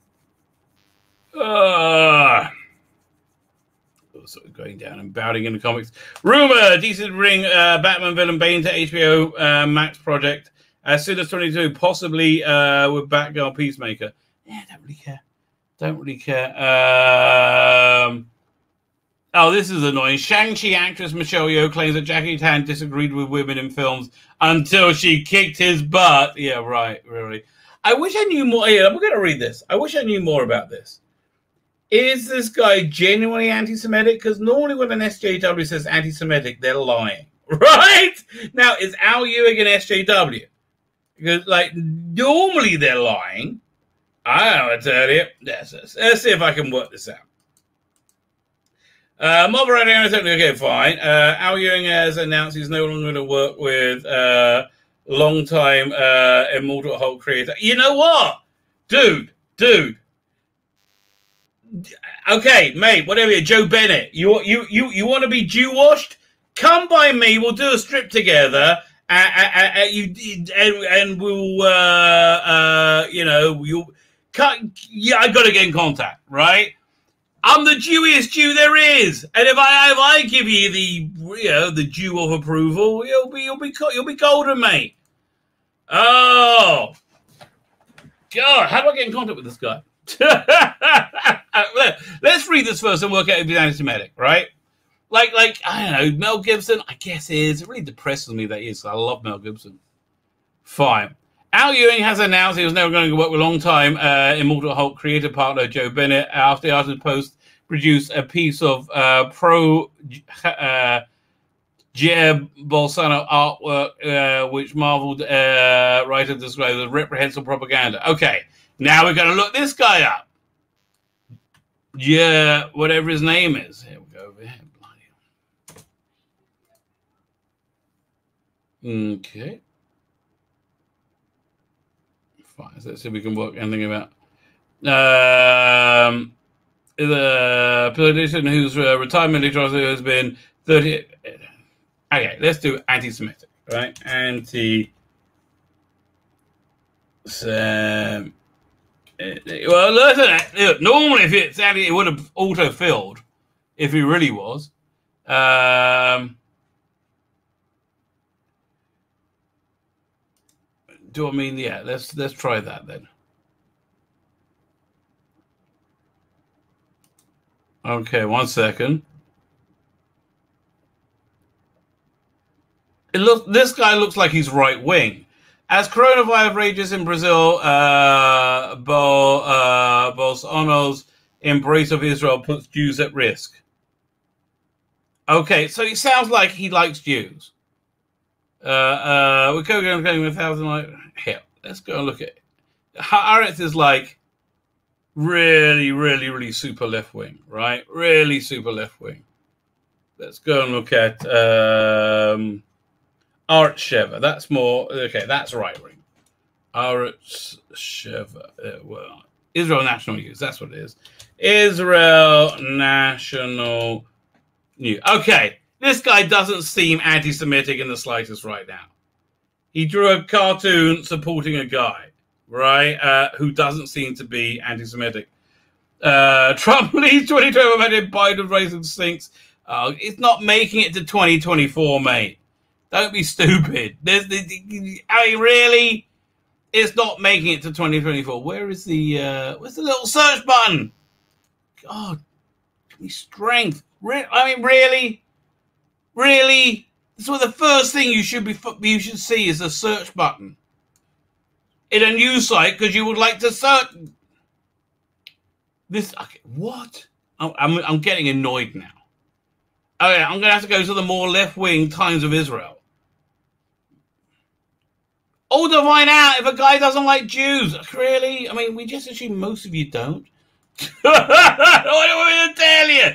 Sort of going down and bouting in the comics. Rumor: DC to bring Batman villain Bane to HBO Max project as soon as 22, possibly with Batgirl Peacemaker. Yeah, don't really care. Don't really care. Oh, this is annoying. Shang-Chi actress Michelle Yeoh claims that Jackie Chan disagreed with women in films until she kicked his butt. Yeah, right, really. I wish I knew more. Yeah, I'm going to read this. I wish I knew more about this. Is this guy genuinely anti-Semitic? Because normally when an SJW says anti-Semitic, they're lying. Right? Now, is Al Ewing an SJW? Because, like, normally they're lying. I don't know what to tell you. Let's see if I can work this out. Mob Radio, okay, fine. Al Ewing has announced he's no longer going to work with long-time Immortal Hulk creator. You know what? Dude. Okay, mate, whatever. Joe Bennett, you want to be Jew washed? Come by me. We'll do a strip together, and we'll you'll cut. Yeah, I got to get in contact, right? I'm the Jewiest Jew there is, and if I give you the Jew of approval, you'll be golden, mate. Oh God, how do I get in contact with this guy? Let's read this first and work out if he's anti-Semitic, right? Like I don't know, Mel Gibson. I guess is. It really depresses me that he is. I love Mel Gibson. Fine. Al Ewing has announced he was never going to work with long-time Immortal Hulk creator partner Joe Bennett after the artist post produced a piece of pro Jair Bolsonaro artwork, which Marvel writer described as reprehensible propaganda. Okay, now we're going to look this guy up. Yeah, whatever his name is. Here we go over here. Okay. Fine. So let's see if we can work anything about. The politician whose retirement has been 30. Okay, let's do anti-Semitic, right? Well, look, normally if it's anti, it would have auto-filled if he really was. Do I mean, yeah, let's try that then. Okay, 1 second. This guy looks like he's right wing. As coronavirus rages in Brazil, Bolsonaro's embrace of Israel puts Jews at risk. Okay, so it sounds like he likes Jews. We're going with 1,000 like hell. Let's go and look at it. Haaretz is like really super left wing, right? Really super left wing. Let's go and look at Art Sheva. That's more okay. That's right wing. Art Sheva. Well, Israel National News. That's what it is. Israel National News. Okay. This guy doesn't seem anti-Semitic in the slightest right now. He drew a cartoon supporting a guy, right, who doesn't seem to be anti-Semitic. Trump leads 2012, Biden raising sinks. It's not making it to 2024, mate. Don't be stupid. I mean, really? It's not making it to 2024. Where's the little search button? God, give me strength. I mean, really? This is what the first thing you should see is a search button in a news site because you would like to search this. Okay, what? I'm getting annoyed now. Okay, I'm gonna have to go to the more left-wing Times of Israel. All to find out if a guy doesn't like Jews. Really? I mean, we just assume most of you don't. What do I want to tell you?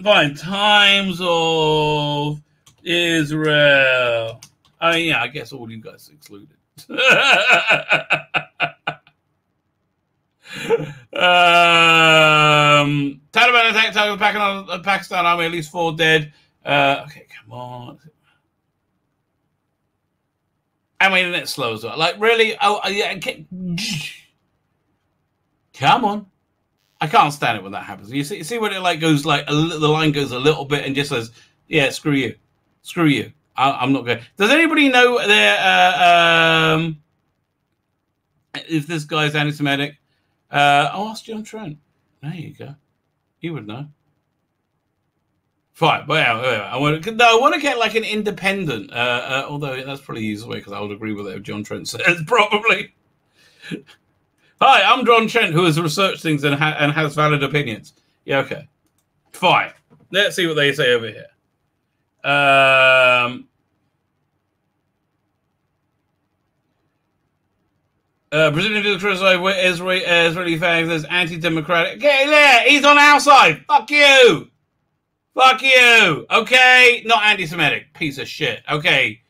Fine. Times of Israel. Oh, yeah, I guess all you guys excluded. Taliban attack target Pakistan army, at least 4 dead. Okay, come on. I mean, it's slow as well. Like, really? Oh, yeah. Come on. I can't stand it when that happens. You see when it like goes like the line goes a little bit and just says, "Yeah, screw you, screw you. I'm not going." Does anybody know if this guy's anti-Semitic? I'll ask John Trent. There you go. He would know. Fine, but yeah, I want to get like an independent. Although that's probably the easiest way because I would agree with it if John Trent says probably. Hi, I'm John Trent, who has researched things and has valid opinions. Yeah, okay, fine. Let's see what they say over here. President to criticize Israeli fans as anti-democratic. Get there, he's on our side. Fuck you. Fuck you. Okay, not anti-Semitic. Piece of shit. Okay.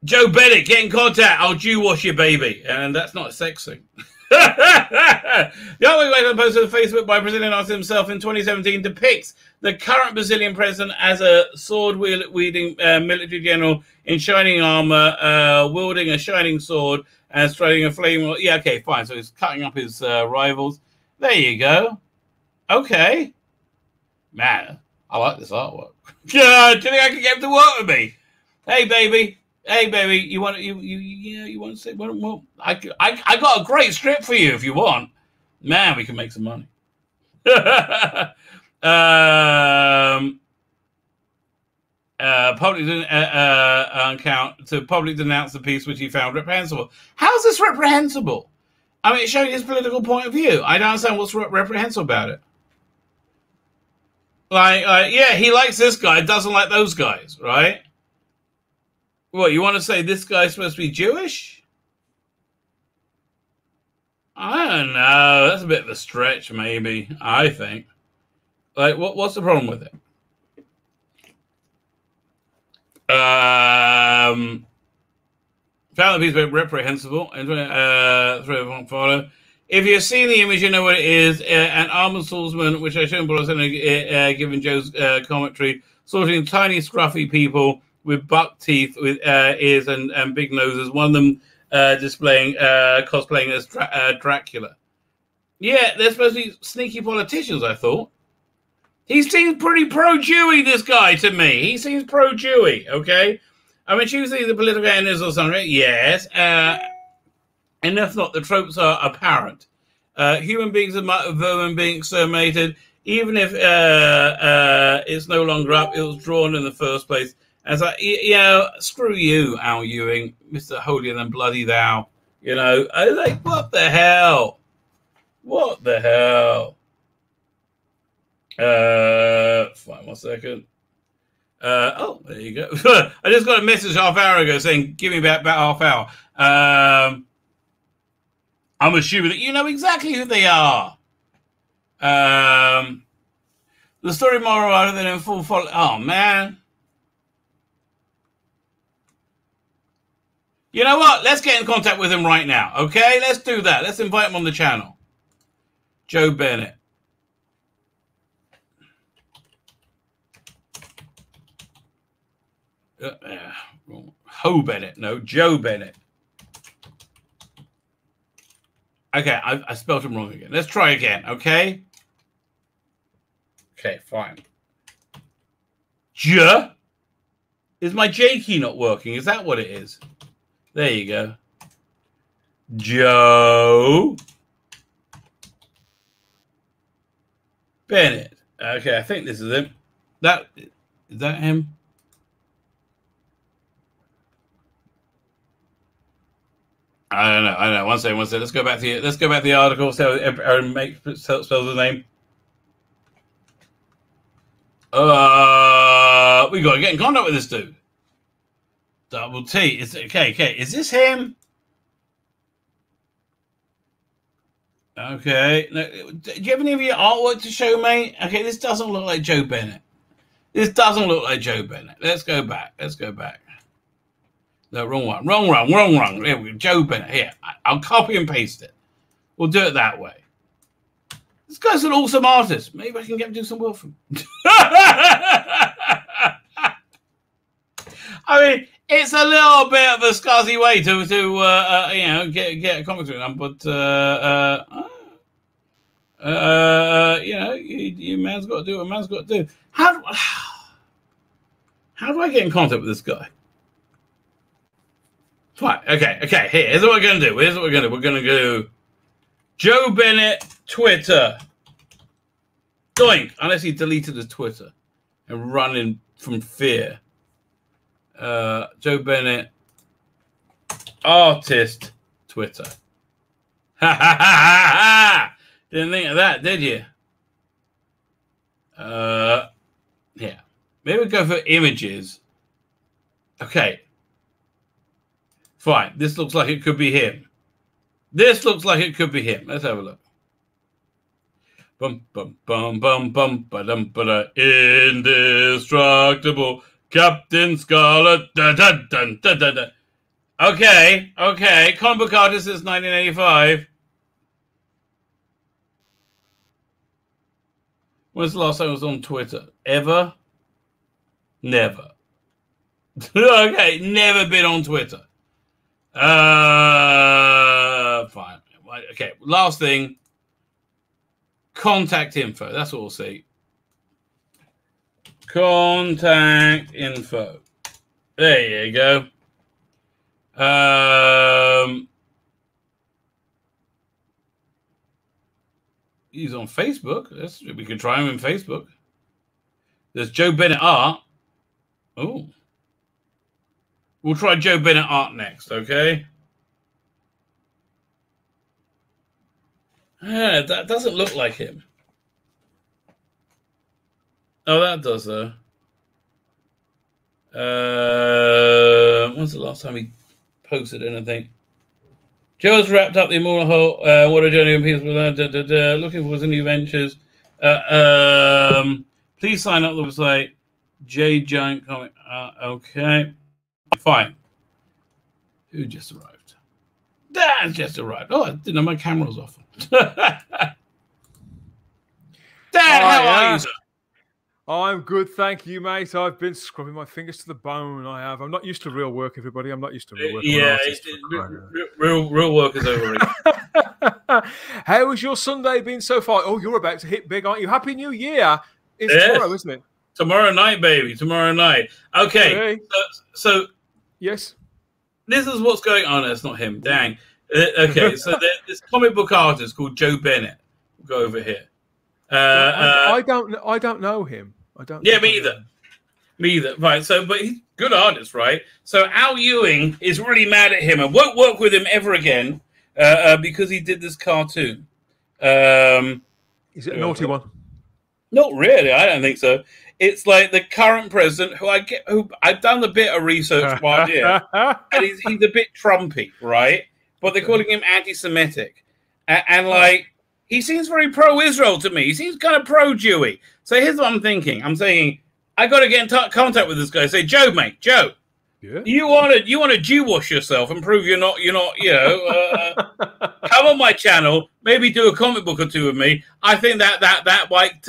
Joe Bennett, get in contact. I'll Jew wash your baby. And that's not sexy. The only way to post on Facebook by Brazilian artist himself in 2017 depicts the current Brazilian president as a sword-wielding military general in shining armor, wielding a shining sword and striding a flame. Yeah, okay, fine. So he's cutting up his rivals. There you go. Okay. Man, I like this artwork. Do you think I can get him to work with me? Hey, baby. Hey, baby, you want to say? Well, I got a great script for you if you want. Man, we can make some money. Public account to publicly denounce the piece which he found reprehensible. How's this reprehensible? I mean, it's showing his political point of view. I don't understand what's reprehensible about it. Like, yeah, he likes this guy, doesn't like those guys, right? What, you want to say this guy's supposed to be Jewish? I don't know. That's a bit of a stretch, maybe, I think. Like, what's the problem with it? Found the piece of reprehensible. Follow. If you've seen the image, you know what it is. An armored swordsman, which I showed given Joe's commentary, sorting tiny, scruffy people with buck teeth, with ears and big noses. One of them cosplaying as Dracula. Yeah, they're supposed to be sneaky politicians, I thought. He seems pretty pro-Jewy, this guy, to me. He seems pro-Jewy, okay? I mean, choosing the political enemies or something, yes. And if not, the tropes are apparent. Human beings are vermin being exterminated. Even if it's no longer up, it was drawn in the first place. As screw you, Al Ewing, Mr. Holier than Bloody Thou. You know, I was like, what the hell? What the hell? Fine, 1 second. Oh, there you go. I just got a message half hour ago saying, give me about half hour. I'm assuming that you know exactly who they are. The story moral rather than in full follow. Oh, man. You know what? Let's get in contact with him right now, okay? Let's do that. Let's invite him on the channel. Joe Bennett. Ho Bennett. No, Joe Bennett. Okay, I spelled him wrong again. Let's try again, okay? Okay, fine. Is my J key not working? Is that what it is? There you go. Joe Bennett. Okay, I think this is him. Is that him? I don't know. One second. Let's go back to the article. So Aaron spells the name. We got to get in contact with this dude. Double T. Is this him? Okay. No, do you have any of your artwork to show me? Okay, this doesn't look like Joe Bennett. Let's go back. No, wrong one. Wrong. Here we go. Joe Bennett. Here, I'll copy and paste it. We'll do it that way. This guy's an awesome artist. Maybe I can get him to do some work for him. I mean, it's a little bit of a scuzzy way to get a comic book, but you man's got to do what a man's got to do. How do I get in contact with this guy? Fine. Okay. Here's what we're gonna do. We're gonna go Joe Bennett Twitter. Doink. Unless he deleted his Twitter and running from fear. Joe Bennett artist Twitter. Ha! Didn't think of that, did you? Yeah. Maybe we'll go for images. Okay. Fine. This looks like it could be him. Let's have a look. Bum bum bum bum bum ba-dum ba-da. Indestructible Captain Scarlet. Da, da, dun, da, da, da. Okay. Comic book artist since 1985. When's the last time I was on Twitter? Ever? Never. Okay, never been on Twitter. Fine. Okay, last thing. Contact info. That's what we'll see. Contact info. There you go. He's on Facebook. We can try him in Facebook. There's Joe Bennett Art. Oh. We'll try Joe Bennett Art next, okay? Yeah, that doesn't look like him. Oh, that does, though. When's the last time he posted anything? Joe's wrapped up the immortal whole. What a journey of peace. Looking for some new ventures. Please sign up to the website. J Giant Comic. Okay. Fine. Who just arrived? Dan just arrived. Oh, I didn't know my camera was off. Dan, how are you, sir? I'm good, thank you, mate. I've been scrubbing my fingers to the bone. I have. I'm not used to real work, everybody. I'm not used to real work. Yeah, real work is over. How has your Sunday been so far? Oh, you're about to hit big, aren't you? Happy New Year! It's tomorrow, isn't it? Tomorrow night, baby. Tomorrow night. Okay. So yes, this is what's going on. It's not him. Dang. Okay. So there's this comic book artist called Joe Bennett. We'll go over here. I don't know him. I don't. Yeah, me either. Right. So, but he's a good artist, right? So Al Ewing is really mad at him and won't work with him ever again because he did this cartoon. Is it a naughty one? Not really. I don't think so. It's like the current president, who I've done a bit of research while here, and he's a bit Trumpy, right? But they're calling him anti-Semitic, and like he seems very pro-Israel to me. He seems kind of pro-Jewy. So here's what I'm thinking. I'm saying I got to get in contact with this guy. Say, Joe, mate, Joe. Yeah. You want to Jew wash yourself and prove you're not come on my channel, maybe do a comic book or two with me. I think that might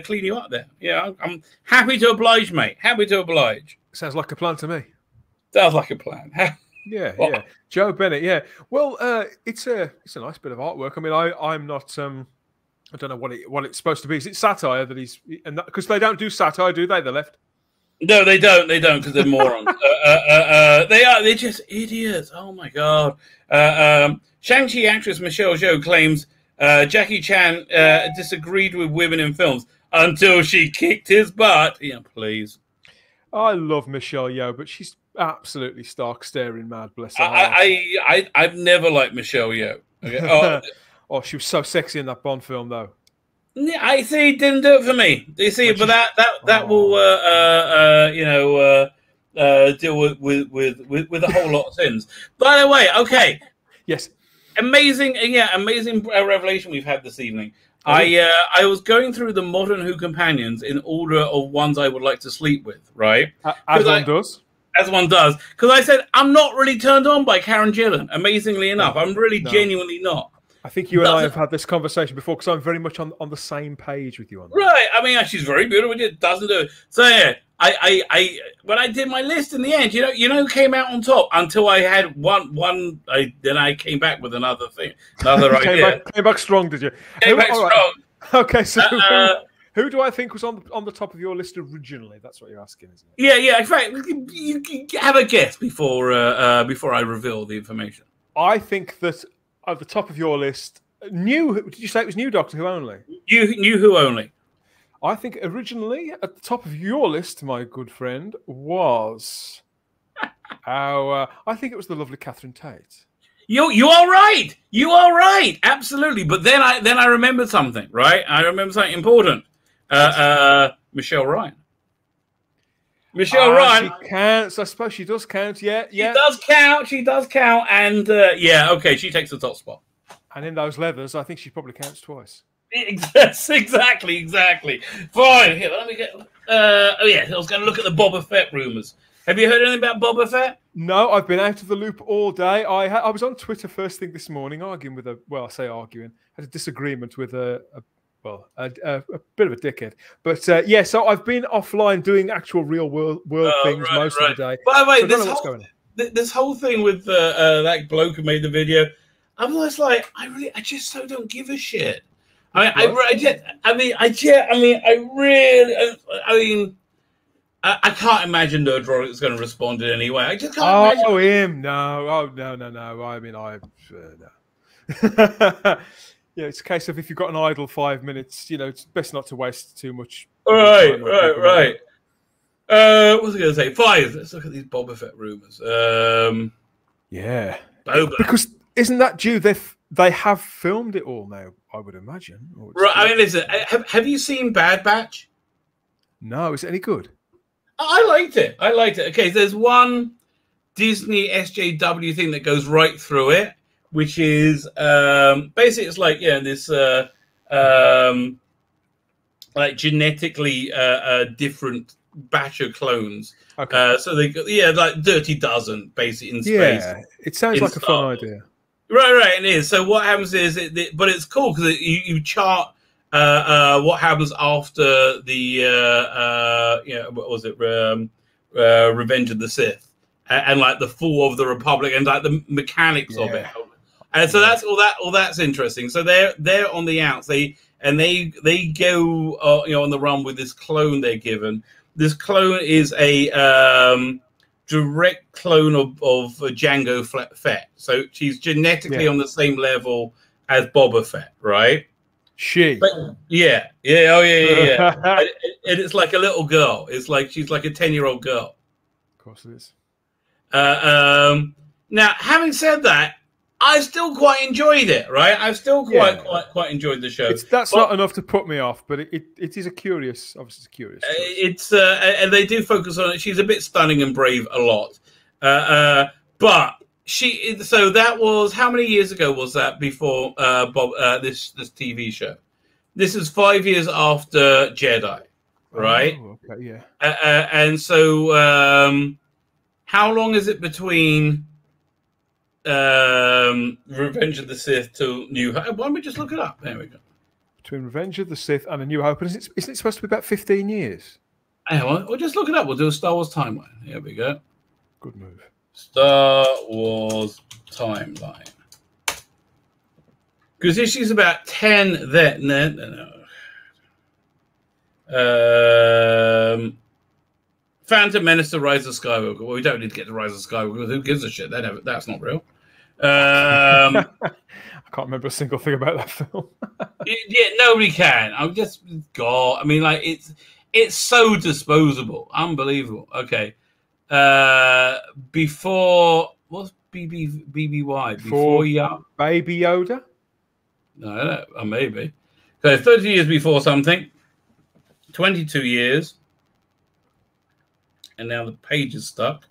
clean you up there. Yeah, I'm happy to oblige, mate. Happy to oblige. Sounds like a plan to me. Sounds like a plan. Yeah, yeah. Joe Bennett, yeah. Well, it's a nice bit of artwork. I mean, I'm not I don't know what it's supposed to be. Is it satire that he's because they don't do satire, do they? The left. No, they don't. They don't because they're morons. They are. They're just idiots. Oh my god. Shang-Chi actress Michelle Yeoh claims Jackie Chan disagreed with women in films until she kicked his butt. Yeah, please. I love Michelle Yeoh, but she's absolutely stark staring mad. Bless her. I've never liked Michelle Yeoh. Okay? Oh, she was so sexy in that Bond film, though. Yeah, I see. Didn't do it for me. You see, but that will deal with a whole lot of sins. By the way, okay. Yes. Amazing revelation we've had this evening. I was going through the modern Who companions in order of ones I would like to sleep with, right? As one does. As one does. Because I said, I'm not really turned on by Karen Gillan, amazingly enough. I'm really genuinely not. I think you and I have had this conversation before because I'm very much on the same page with you on that. Right. I mean, she's very beautiful. It doesn't do it. So, yeah, I when I did my list in the end, you know who came out on top until I had one. Then I came back with another thing, another idea. Came back strong, did you? Came back strong. Right. Okay, so who do I think was on the top of your list originally? That's what you're asking, isn't it? Yeah. In fact, you have a guess before I reveal the information. I think that at the top of your list, did you say it was new Doctor Who only? New Who only. I think originally at the top of your list, my good friend, was I think it was the lovely Catherine Tate. You are right. You are right. Absolutely. But then I remembered something, right? I remember something important. Michelle Ryan. Michelle Ryan. She counts. I suppose she does count. Yeah. She does count. She does count. And okay, she takes the top spot. And in those leathers, I think she probably counts twice. Yes, exactly. Fine. Here, let me get. I was going to look at the Boba Fett rumors. Have you heard anything about Boba Fett? No, I've been out of the loop all day. I was on Twitter first thing this morning, arguing with had a disagreement with a bit of a dickhead. But so I've been offline doing actual real world things most of the day. By the way, this whole thing with that bloke who made the video, I'm just like, I just so don't give a shit. I can't imagine Nerd Roll is going to respond in any way. I just can't imagine. Oh, him? No. Oh, no. I mean, no. Yeah, it's a case of if you've got an idle 5 minutes, it's best not to waste too much. Right. What was I going to say? Five. Let's look at these Boba Fett rumors. Yeah. Boba. Because isn't that due? They have filmed it all now, I would imagine. Right. I mean, listen, have you seen Bad Batch? No. Is it any good? I liked it. Okay, there's one Disney SJW thing that goes right through it, which is basically it's like this like genetically different batch of clones. Okay. So they like Dirty Dozen basically in space. Yeah, it sounds like a fun idea. Right, it is. So what happens is, but it's cool because you chart what happens after the what was it, Revenge of the Sith, and like the fall of the Republic, and like the mechanics of it. And so that's all that's interesting. So they're on the outs. They go on the run with this clone they're given. This clone is a direct clone of Jango Fett. So she's genetically on the same level as Boba Fett, right? But, yeah. And it's like a little girl. It's like she's like a 10-year-old girl. Of course it is. Now, having said that, I still quite enjoyed it, right? I've still quite enjoyed the show. That's not enough to put me off, but it is a curious, obviously it's curious. It's and they do focus on it. She's a bit stunning and brave a lot. But so that was, how many years ago was that before this TV show? This is 5 years after Jedi, right? Oh, okay, yeah. And so how long is it between Revenge of the Sith to New Hope? Why don't we just look it up? There we go. Between Revenge of the Sith and A New Hope, isn't it supposed to be about 15 years? Hang on, we'll just look it up. We'll do a Star Wars timeline. Here we go. Good move. Star Wars timeline. Because this is about 10 then. No. Phantom Menace: The Rise of Skywalker. Well, we don't need to get to Rise of Skywalker. Who gives a shit? That's not real. I can't remember a single thing about that film. Yeah, nobody can. I'm just God. I mean, like it's so disposable, unbelievable. Okay, before what's BBY? Before Baby Yoda? No, maybe. So 30 years before something, 22 years, and now the page is stuck.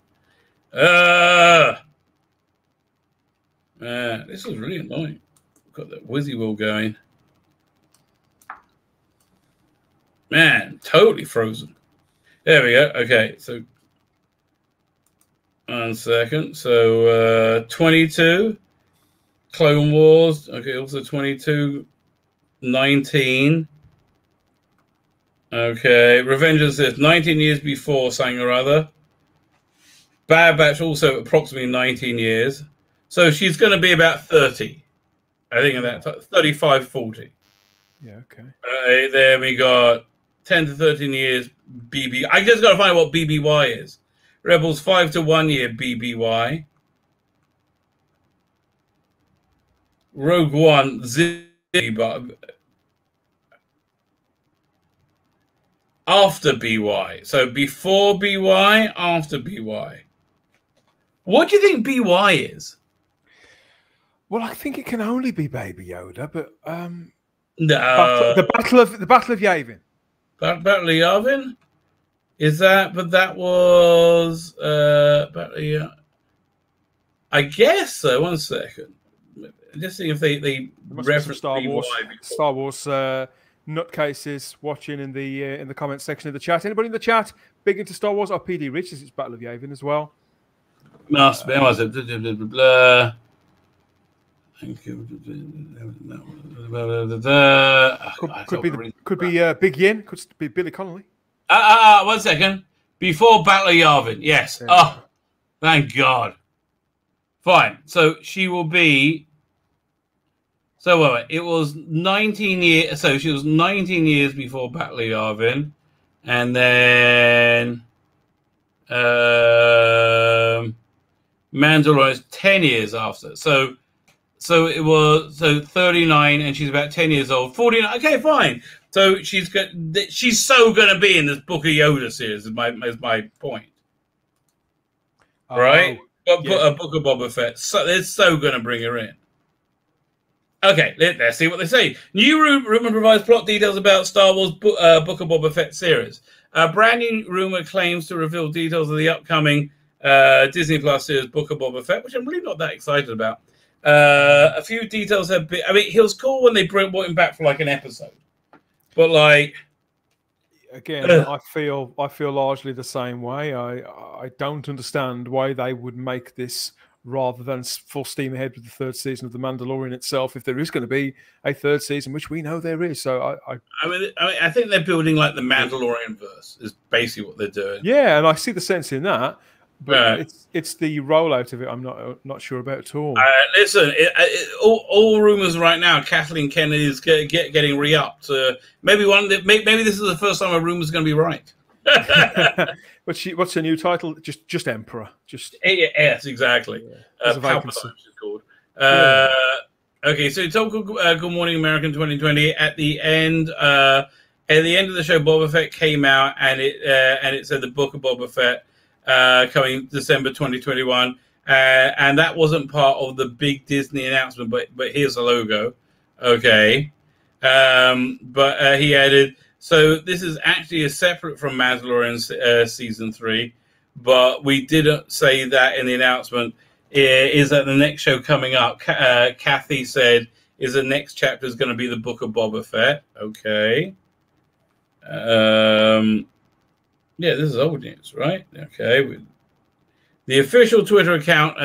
This is really annoying. Got that whizzy wheel going. Man, totally frozen. There we go. Okay, so 1 second. So 22, Clone Wars. Okay, also 22, 19. Okay, Revenge of the Sith, 19 years before something or other. Bad Batch also approximately 19 years. So she's going to be about 30. I think in that 35, 40. Yeah, okay. Then we got 10 to 13 years BB. I just got to find out what BBY is. Rebels 5 to 1 year BBY. Rogue One 0 after BY. So before BY, after BY. What do you think BY is? Well, I think it can only be Baby Yoda, but no, the Battle of Yavin. Battle of Yavin? Is that? But that was I guess so. 1 second. Just see if they reference Star Wars. BY Star Wars nutcases watching in the comments section of the chat. Anybody in the chat big into Star Wars? Or PD Rich, it's Battle of Yavin as well. Must be. Blah. Thank you. Could be Big Yin. Could be Billy Connolly. 1 second. Before Battle of Yavin. Yes. Yeah. Oh, thank God. Fine. So she will be. So it was 19 years. So she was 19 years before Battle of Yavin, and then Mandalorian is 10 years after. So it was 39, and she's about 10 years old. 49. Okay, fine. So she's so going to be in this Book of Yoda series. Is my point, right? Yeah. A Book of Boba Fett. So they're so going to bring her in. Okay, let's see what they say. New rumor provides plot details about Star Wars Book of Boba Fett series. A brand new rumor claims to reveal details of the upcoming Disney Plus series Book of Boba Fett, which I'm really not that excited about. A few details have been. I mean, he was cool when they brought him back for like an episode, but like again, I feel largely the same way. I don't understand why they would make this rather than full steam ahead with the third season of The Mandalorian itself, if there is going to be a third season, which we know there is. So I think they're building like the Mandalorian verse is basically what they're doing. Yeah, and I see the sense in that, but it's the rollout of it I'm not sure about at all. Listen, all rumors right now, Kathleen Kennedy is getting re-upped. Maybe this is the first time a rumor is going to be right. What's her new title? Just Emperor. Yes, exactly. Yeah. Palpatine, she's called. Okay, so it's all Good Morning American 2020. At the end of the show, Boba Fett came out, and it said the Book of Boba Fett coming December 2021, and that wasn't part of the big Disney announcement. But here's the logo. Okay, but he added. So this is actually separate from Mandalorian season 3, but we didn't say that in the announcement. Is that the next show coming up? Kathy said, "Is the next chapter is going to be the Book of Boba Fett?" Okay. Yeah, this is old news, right? Okay. The official Twitter account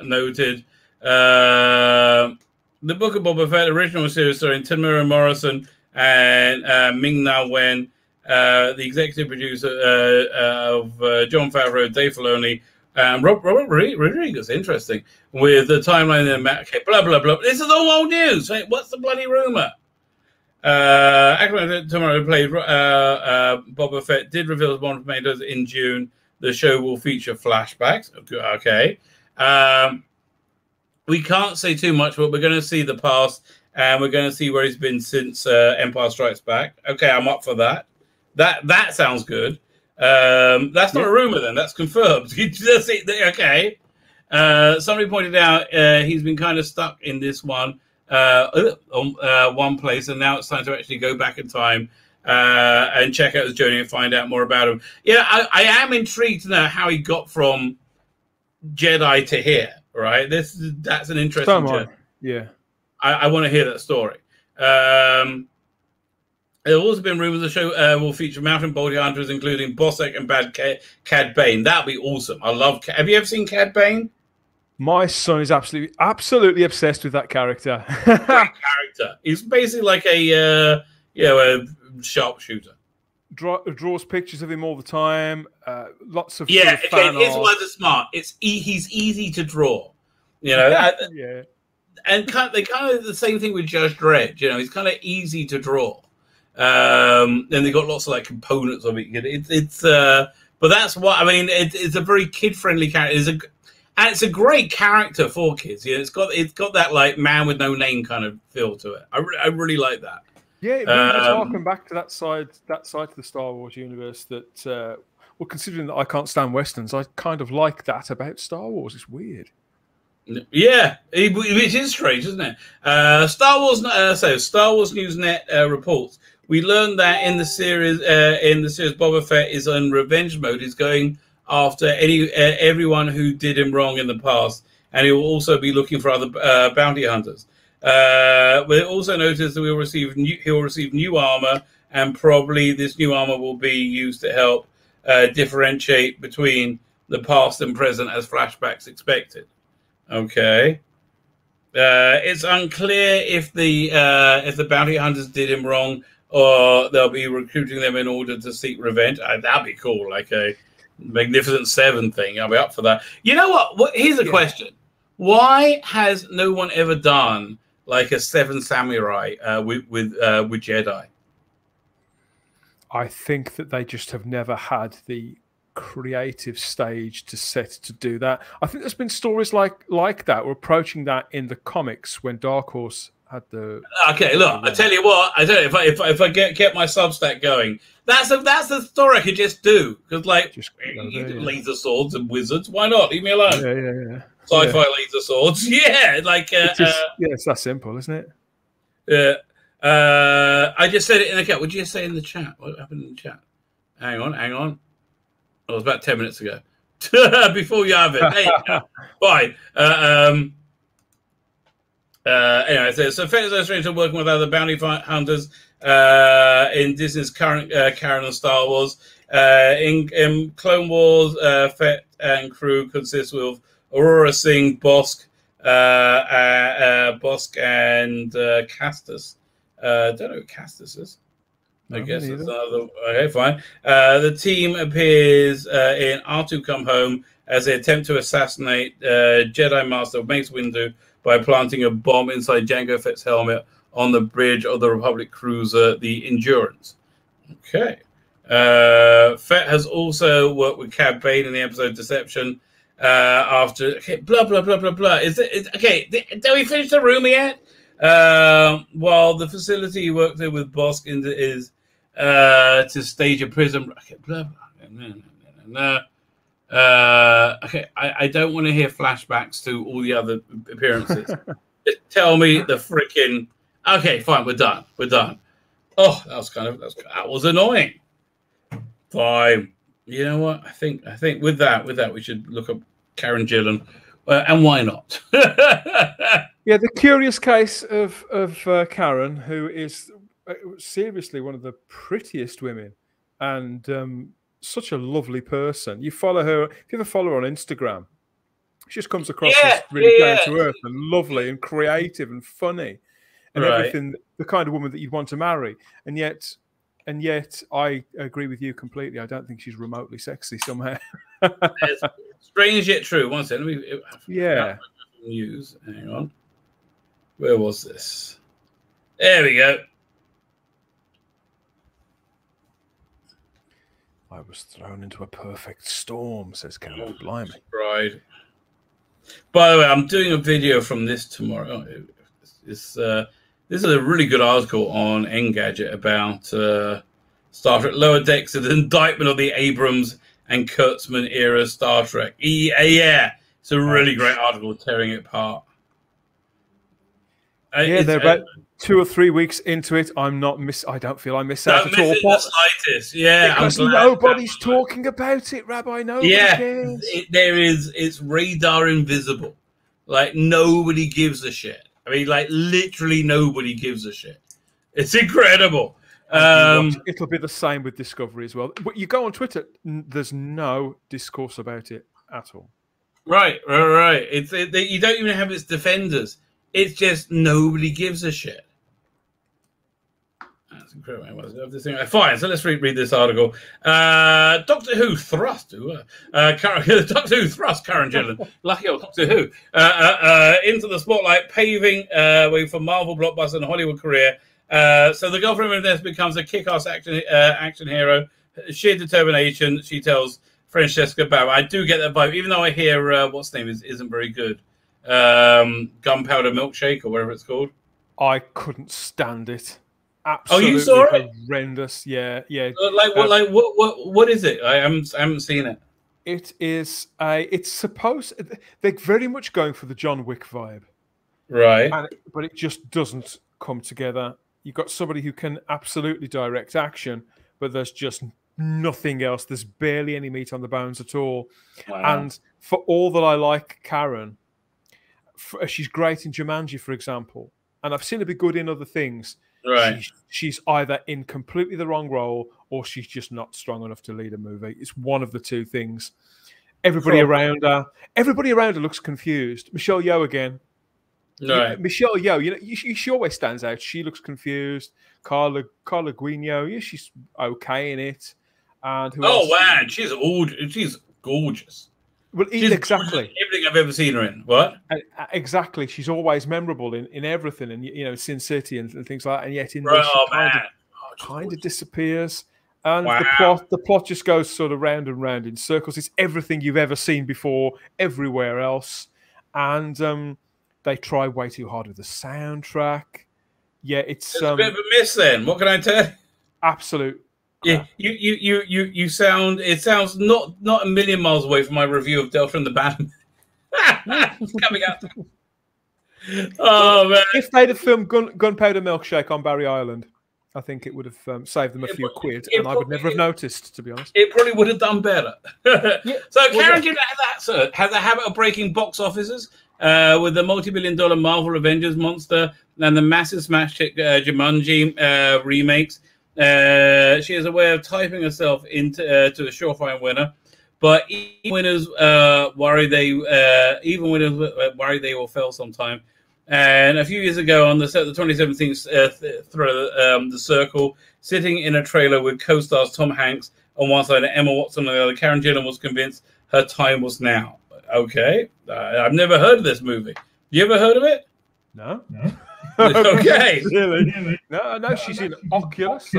noted the Book of Boba Fett original series starring Tamara Morrison and Ming-Na Wen, the executive producer of Jon Favreau, Dave Filoni, Robert Rodriguez. Interesting, with the timeline in the okay, blah blah blah. This is all old news. What's the bloody rumor? Tomorrow played Bobba Fett did reveal his Bond tomatoes in June. The show will feature flashbacks. Okay. We can't say too much, but we're going to see the past, and we're going to see where he's been since Empire Strikes Back. Okay, I'm up for that. That sounds good. That's not a rumor then. That's confirmed. Okay. Somebody pointed out he's been kind of stuck in this one place, and now it's time to actually go back in time and check out his journey and find out more about him. Yeah, I am intrigued to know how he got from Jedi to here. Right, that's an interesting journey. Yeah, I want to hear that story. There have also been rumors the show will feature mountain bounty hunters, including Bossek and Bad Cad Bane. That'd be awesome. I love. Have you ever seen Cad Bane? My son is absolutely obsessed with that character. Great character. He's basically like a a sharpshooter. Draws pictures of him all the time. Lots of here's why they're smart. He's easy to draw. Yeah. And they kind of the same thing with Judge Dredd. He's kind of easy to draw. And they got lots of like components of it. But that's what I mean. It's a very kid-friendly character. It's a great character for kids. It's got that like man with no name kind of feel to it. I really like that. Yeah, it really does harken back to that side to the Star Wars universe that, well, considering that I can't stand Westerns, I kind of like that about Star Wars. It's weird. Yeah, it is strange, isn't it? Star Wars News Net reports, we learned that in the series Boba Fett is on revenge mode. He's going after everyone who did him wrong in the past, and he will also be looking for other bounty hunters. We also noticed that he will receive new armor, and probably this new armor will be used to help differentiate between the past and present as flashbacks expected. Okay. It's unclear if the bounty hunters did him wrong, or they'll be recruiting them in order to seek revenge. That'd be cool, like a Magnificent Seven thing. I'll be up for that. You know what? Here's a question: why has no one ever done like a Seven Samurai with Jedi? I think that they just have never had the creative stage to do that. I think there's been stories like that. We're approaching that in the comics when Dark Horse had the. Okay, look, I tell you what. If I get my Substack going, that's the story I could just do, because like laser swords and wizards. Why not? Leave me alone. Yeah. Sci-fi laser swords. Yeah, like it's that simple, isn't it? Yeah. I just said it in the chat. What did you say in the chat? What happened in the chat? Hang on. It was about 10 minutes ago. Before you have it. There you go. Fine. Anyway, so Fett is illustrated working with other bounty hunters in Disney's current Karen and Star Wars. In Clone Wars, Fett and crew consists of Aurora Singh, Bosk and Castus. Don't know who Castus is. I guess it's another. Okay, fine. The team appears in R2 Come Home as they attempt to assassinate Jedi Master Mace Windu by planting a bomb inside Jango Fett's helmet on the bridge of the Republic cruiser, the Endurance. Okay. Fett has also worked with Cad Bane in the episode Deception. Blah blah blah blah blah. Okay? Did we finish the rumor yet? While the facility he worked in with Bosk is to stage a prison. Okay, blah blah. Okay, I don't want to hear flashbacks to all the other appearances. Just tell me the freaking. Okay, fine, we're done. Oh, that was annoying. Fine. You know what? I think with that we should look up Karen Gillan, and why not? Yeah, the curious case of Karen, who is seriously one of the prettiest women, and such a lovely person. You follow her. If you ever follow her on Instagram, she just comes across as really down to earth and lovely and creative and funny, and everything. The kind of woman that you'd want to marry, and yet I agree with you completely. I don't think she's remotely sexy somehow. It's strange yet true. One second. News. Hang on. Where was this? There we go. I was thrown into a perfect storm, says Cameron. Blimey. Right. By the way, I'm doing a video from this tomorrow. This is a really good article on Engadget about Star Trek Lower Decks, the indictment of the Abrams and Kurtzman era Star Trek. Yeah, it's a really great article tearing it apart. Yeah, they're about 2 or 3 weeks into it. I don't feel I miss out at all. The slightest. Yeah, because nobody's talking about it, Rabbi. Nobody cares. It's radar invisible. Like, nobody gives a shit. I mean, like, literally nobody gives a shit. It's incredible. It'll be the same with Discovery as well. But you go on Twitter, there's no discourse about it at all. Right. You don't even have its defenders. It's just nobody gives a shit. That's incredible. Fine, so let's read this article. Doctor Who thrust. Doctor Who thrust Karen Gillan. Lucky old Doctor Who. Into the spotlight, paving way for Marvel blockbuster and Hollywood career. So the girlfriend of this becomes a kick-ass action hero. Sheer determination, she tells Francesca Bauer. I do get that vibe, even though I hear what's the name isn't very good. Gunpowder Milkshake or whatever it's called. I couldn't stand it. Absolutely you saw it? Horrendous. Yeah. What is it? I haven't seen it. It is it's supposed they're very much going for the John Wick vibe, right? But it just doesn't come together. You've got somebody who can absolutely direct action, but there's just nothing else. There's barely any meat on the bones at all. Wow. And for all that I like Karen, she's great in Jumanji, for example, and I've seen her be good in other things. Right. She's either in completely the wrong role or she's just not strong enough to lead a movie. It's one of the two things. Everybody around her looks confused. Michelle Yeoh again. Right. Yeah, Michelle Yeoh, she always stands out. She looks confused. Carla Guigno, yeah, she's okay in it. And who else? Wow, she's gorgeous. Well, exactly. Everything I've ever seen her in. What? Exactly. She's always memorable in everything, and Sin City and things like that. And yet in this, she kind of disappears. And the plot just goes sort of round and round in circles. It's everything you've ever seen before, everywhere else. And they try way too hard with the soundtrack. Yeah, it's a bit of a miss. Then what can I tell you? Absolute. Yeah, you sound. It sounds not a million miles away from my review of Delta and the Batman. It's coming up. Oh man! If they'd have filmed Gunpowder Milkshake on Barry Island, I think it would have saved them a few quid, and I would never have noticed, to be honest. It probably would have done better. So Karen Gillan has a habit of breaking box offices with the multi-billion-dollar Marvel Avengers monster and the massive smash hit Jumanji remakes. She has a way of typing herself into to a surefire winner, but even winners worry they will fail sometime. And a few years ago, on the 2017 thriller, The Circle, sitting in a trailer with co-stars Tom Hanks on one side and Emma Watson on the other, Karen Gillan was convinced her time was now. Okay, I've never heard of this movie. You ever heard of it? No. Okay. Really? No, she's in Oculus.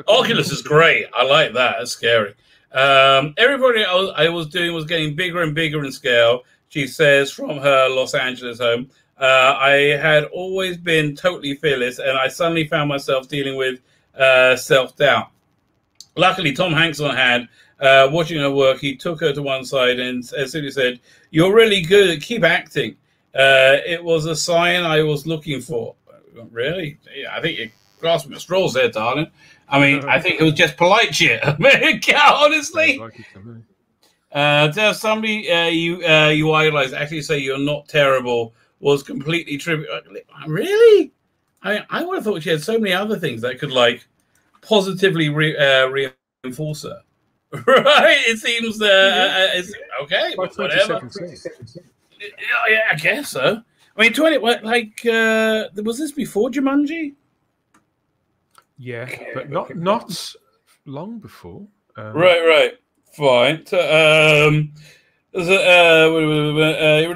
Oculus is great. I like that. That's scary. Everybody I was doing was getting bigger and bigger in scale, she says from her Los Angeles home. I had always been totally fearless, and I suddenly found myself dealing with self-doubt. Luckily, Tom Hanks on hand, watching her work, he took her to one side and simply said, "You're really good. Keep acting." It was a sign I was looking for. Really? Yeah, I think you're grasping at straws there, darling. I mean, I think it was just polite shit. Honestly. There's somebody you idolize actually say you're not terrible was completely true. Really? I would have thought she had so many other things that could like positively reinforce her. Right? It seems it's okay. Whatever. Yeah, I guess so. I mean, was this before Jumanji? Yeah, but not long before. Right. Fine. Really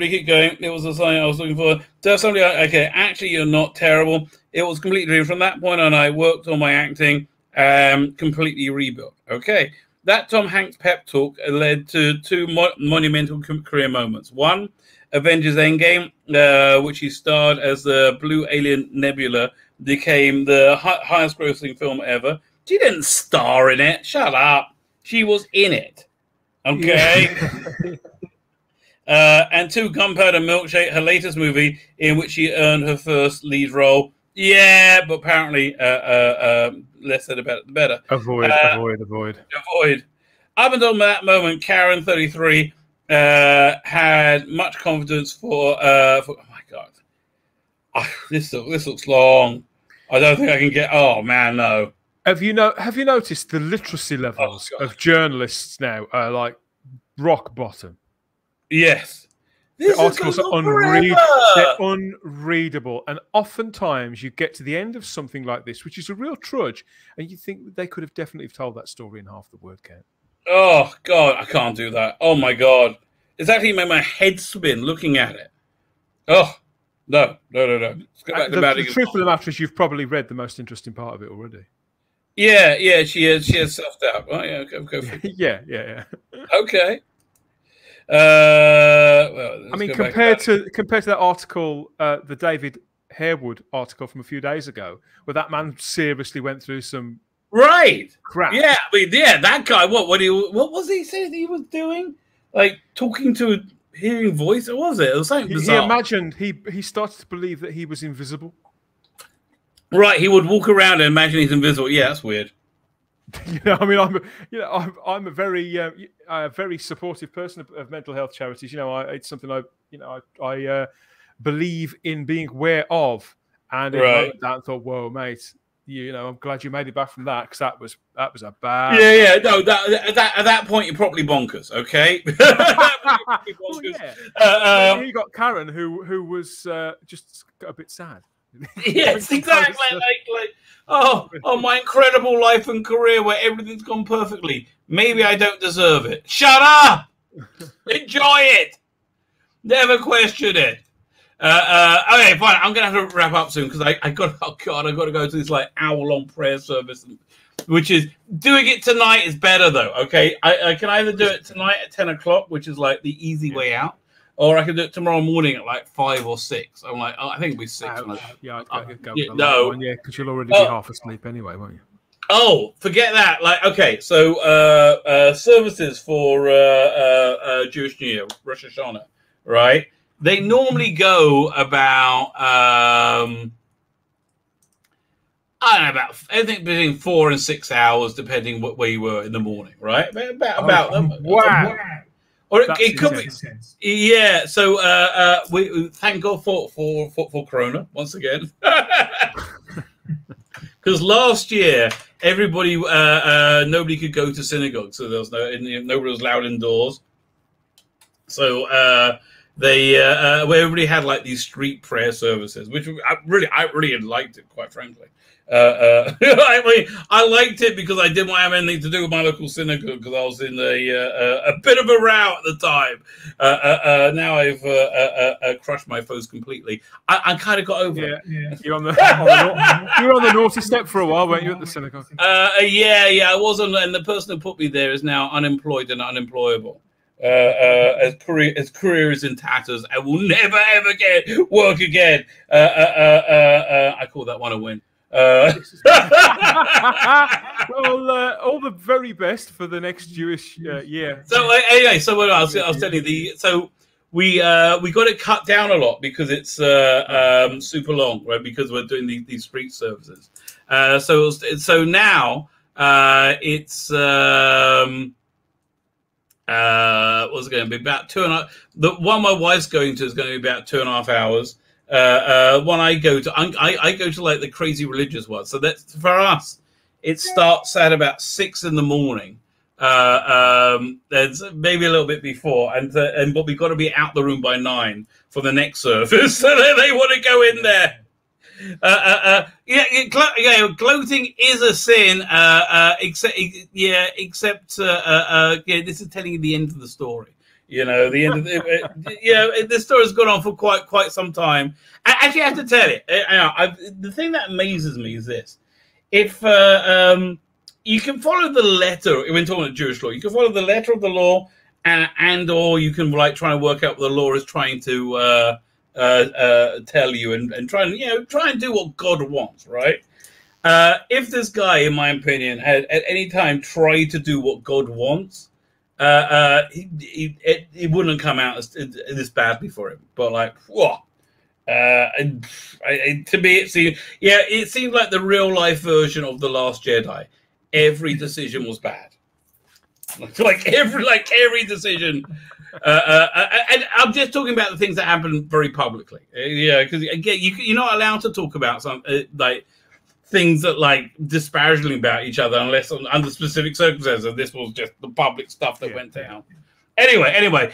keep going. It was a sign I was looking for. Tell somebody, okay, actually, you're not terrible. It was completely different. From that point on, I worked on my acting completely rebuilt. Okay, that Tom Hanks pep talk led to two monumental career moments. One, Avengers Endgame, which he starred as the Blue Alien Nebula, became the highest grossing film ever. She didn't star in it. Shut up. She was in it. Okay. And two, Gunpowder Milkshake, her latest movie in which she earned her first lead role. Yeah, but apparently less said about it, the better. Avoid. Up until that moment, Karen, 33, had much confidence for oh my God. This looks long. I don't think I can get, oh man, no. Have you noticed the literacy levels of journalists now are like rock bottom? Yes. The articles are they're unreadable. And oftentimes you get to the end of something like this, which is a real trudge, and you think they could have definitely told that story in half the word count. Oh, God, I can't do that. Oh, my God. It's actually made my head spin looking at it. Oh, no. Let's go back to the truth of the matter is you've probably read the most interesting part of it already. Yeah, she has self-doubt. Oh, yeah, go for it. Yeah. Okay. Well, I mean, compared to that article, the David Harewood article from a few days ago, where that man seriously went through some crap. Yeah, I mean, that guy. What was he saying he was doing? Like talking to a hearing voice? What was it? It was something bizarre. He imagined he started to believe that he was invisible. Right, he would walk around and imagine he's invisible. Yeah, that's weird. I mean, I'm a very supportive person of mental health charities. It's something I believe in being aware of, and I thought, whoa, mate, I'm glad you made it back from that, because that was a bad. Yeah. No, at that point you're probably bonkers. Okay. Well, you got Karen, who was just a bit sad. Yes, exactly. Like, oh, my incredible life and career where everything's gone perfectly. Maybe I don't deserve it. Shut up. Enjoy it. Never question it. Okay, fine. I'm gonna have to wrap up soon because I got to go to this like hour-long prayer service, which is doing it tonight is better though. Okay, I can either do it tonight at 10 o'clock, which is like the easy way out. Or I could do it tomorrow morning at like 5 or 6. I'm like, I think it'll be 6. I'd go no, because you'll already be half asleep anyway, won't you? Oh, forget that. Like, okay, so services for Jewish New Year, Rosh Hashanah, right? They normally go about I don't know, anything between 4 and 6 hours, depending where you were in the morning, right? Wow. Or it could be, yeah. So we thank God for Corona once again, because last year everybody nobody could go to synagogue, so there was nobody was allowed indoors. So we everybody had like these street prayer services, which I really liked it, quite frankly. I liked it because I didn't have anything to do with my local synagogue because I was in a bit of a row at the time. Now I've crushed my foes completely. I kind of got over it. Yeah. You were on the naughty step for a while, weren't you, at the synagogue? Yeah, I was on, and the person who put me there is now unemployed and unemployable. His career is in tatters. I will never ever get work again. I call that one a win. Well, all the very best for the next Jewish year. So anyway, so what else? I was telling you we got it cut down a lot because it's super long, right? Because we're doing these street services. So now it's what's it going to be about 2.5? The one my wife's going to is going to be about 2.5 hours. One I go to like the crazy religious one. So that's for us. It starts at about 6 in the morning. There's maybe a little bit before, but we've got to be out the room by 9 for the next service. So they want to go in there. Gloating is a sin. Except this is telling you the end of the story. The end of this story has gone on for quite some time. I actually have to tell it. The thing that amazes me is this: if you can follow the letter when talking about Jewish law, you can follow the letter of the law, and or you can like try and work out what the law is trying to tell you, and try and do what God wants, right? If this guy, in my opinion, had at any time tried to do what God wants, it wouldn't come out this badly for him. But like, what? To me, it seemed like the real life version of The Last Jedi. Every decision was bad. Like every decision. And I'm just talking about the things that happen very publicly. Yeah, because again, you're not allowed to talk about some like things that like disparagingly about each other unless under specific circumstances. This was just the public stuff that went down. Anyway,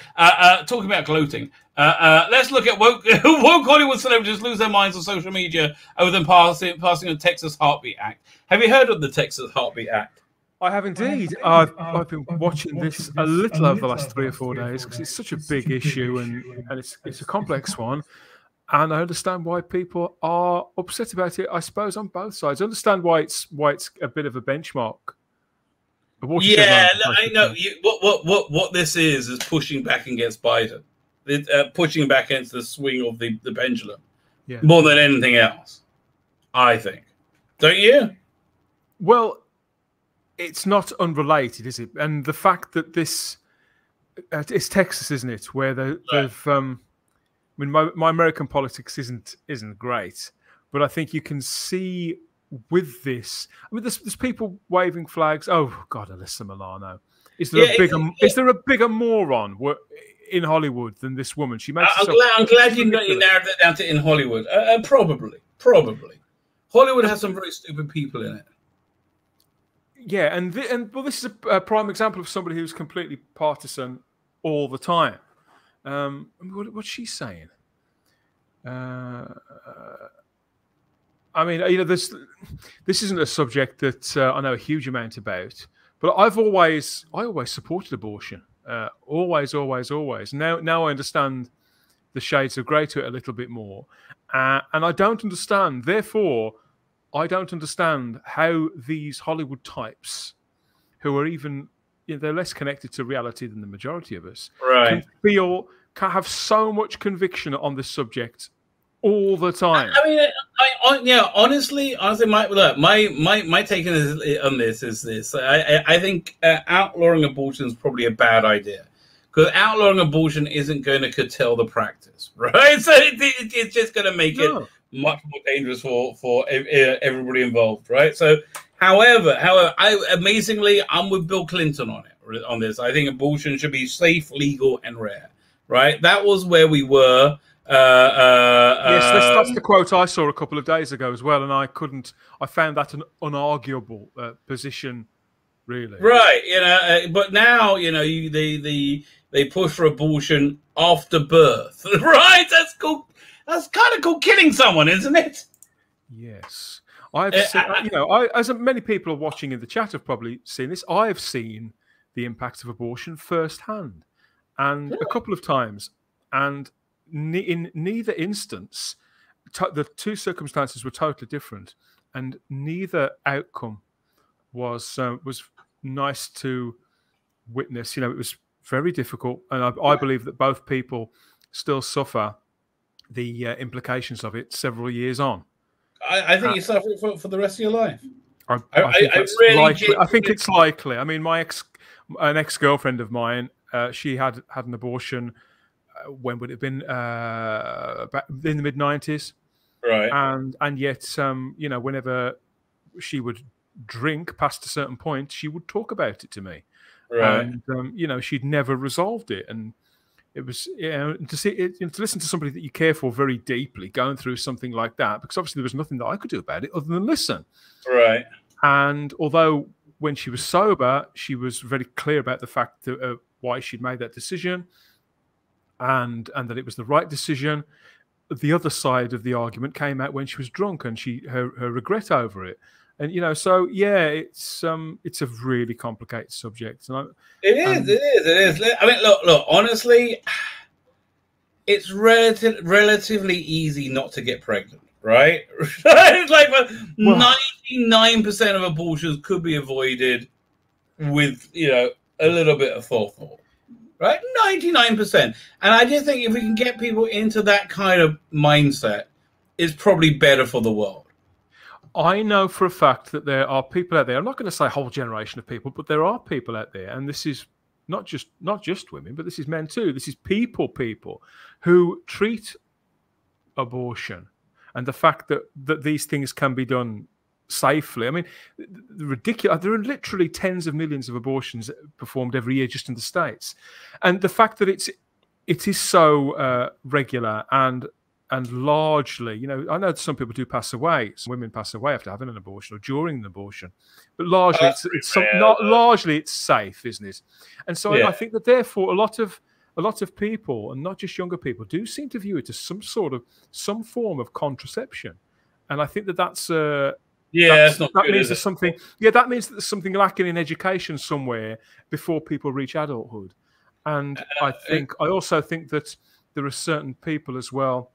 talking about gloating, let's look at woke Hollywood celebrities lose their minds on social media over them passing the Texas Heartbeat Act. Have you heard of the Texas Heartbeat Act? I have indeed. I've been watching this a little over the last 3 or 4 days because it's such a big issue and it's a complex one. And I understand why people are upset about it, I suppose, on both sides. I understand why it's a bit of a benchmark. Yeah, I know. What this is pushing back against Biden. Pushing back against the swing of the pendulum. Yeah. More than anything else, I think. Don't you? Well, it's not unrelated, is it? And the fact that this it's Texas, isn't it? Where they've I mean, my American politics isn't great, but I think you can see with this. I mean, there's people waving flags. Oh God, Alyssa Milano. Is there a bigger moron in Hollywood than this woman? She makes. I'm glad you narrowed that down to in Hollywood. Probably. Hollywood has some very stupid people in it. Yeah, and this is a prime example of somebody who's completely partisan all the time. What's she saying? I mean, this isn't a subject that I know a huge amount about, but I always supported abortion. Always. Now I understand the shades of grey to it a little bit more, and I don't understand. Therefore, I don't understand how these Hollywood types, who are even they're less connected to reality than the majority of us, right, can have so much conviction on this subject all the time. I mean, honestly, my take on this is this. I think outlawing abortion is probably a bad idea because outlawing abortion isn't going to curtail the practice, right? So it's just going to make it much more dangerous for everybody involved, right? So, however, amazingly, I'm with Bill Clinton on this. I think abortion should be safe, legal, and rare, right? That was where we were. Yes, that's the quote I saw a couple of days ago as well, and I found that an unarguable position, really. Right, but now they push for abortion after birth, right? That's cool. That's kind of called killing someone, isn't it? Yes, I've seen, as many people are watching in the chat have probably seen this. I've seen the impact of abortion firsthand, and a couple of times, and in neither instance, the two circumstances were totally different, and neither outcome was nice to witness. It was very difficult, and I believe that both people still suffer the implications of it several years on. I think you suffer for the rest of your life. I think it's likely. I think it's likely. I mean, an ex-girlfriend of mine, she had an abortion. When would it have been? Back in the mid-90s, right? And yet, whenever she would drink past a certain point, she would talk about it to me, right? And she'd never resolved it, and it was to see it, to listen to somebody that you care for very deeply going through something like that, because obviously there was nothing that I could do about it other than listen, right? And although when she was sober, she was very clear about the fact that why she'd made that decision. And that it was the right decision. The other side of the argument came out when she was drunk, and her regret over it. And it's a really complicated subject. And it is. I mean, look. Honestly, it's relatively easy not to get pregnant, right? It's like 99% of abortions could be avoided with, you know, a little bit of forethought, right? 99%. And I just think if we can get people into that kind of mindset, it's probably better for the world. I know for a fact that there are people out there. I'm not going to say a whole generation of people, but there are people out there, and this is not just women, but this is men too. This is people who treat abortion and the fact that these things can be done safely. I mean, ridiculous. There are literally tens of millions of abortions performed every year just in the States, and the fact that it is so regular and largely, you know, I know some people do pass away. Some women pass away after having an abortion or during an abortion, but largely largely it's safe, isn't it? And so I think that therefore a lot of people, and not just younger people, do seem to view it as some form of contraception, and I think that's that means there's something. Yeah, that means that there's something lacking in education somewhere before people reach adulthood, and I also think that there are certain people as well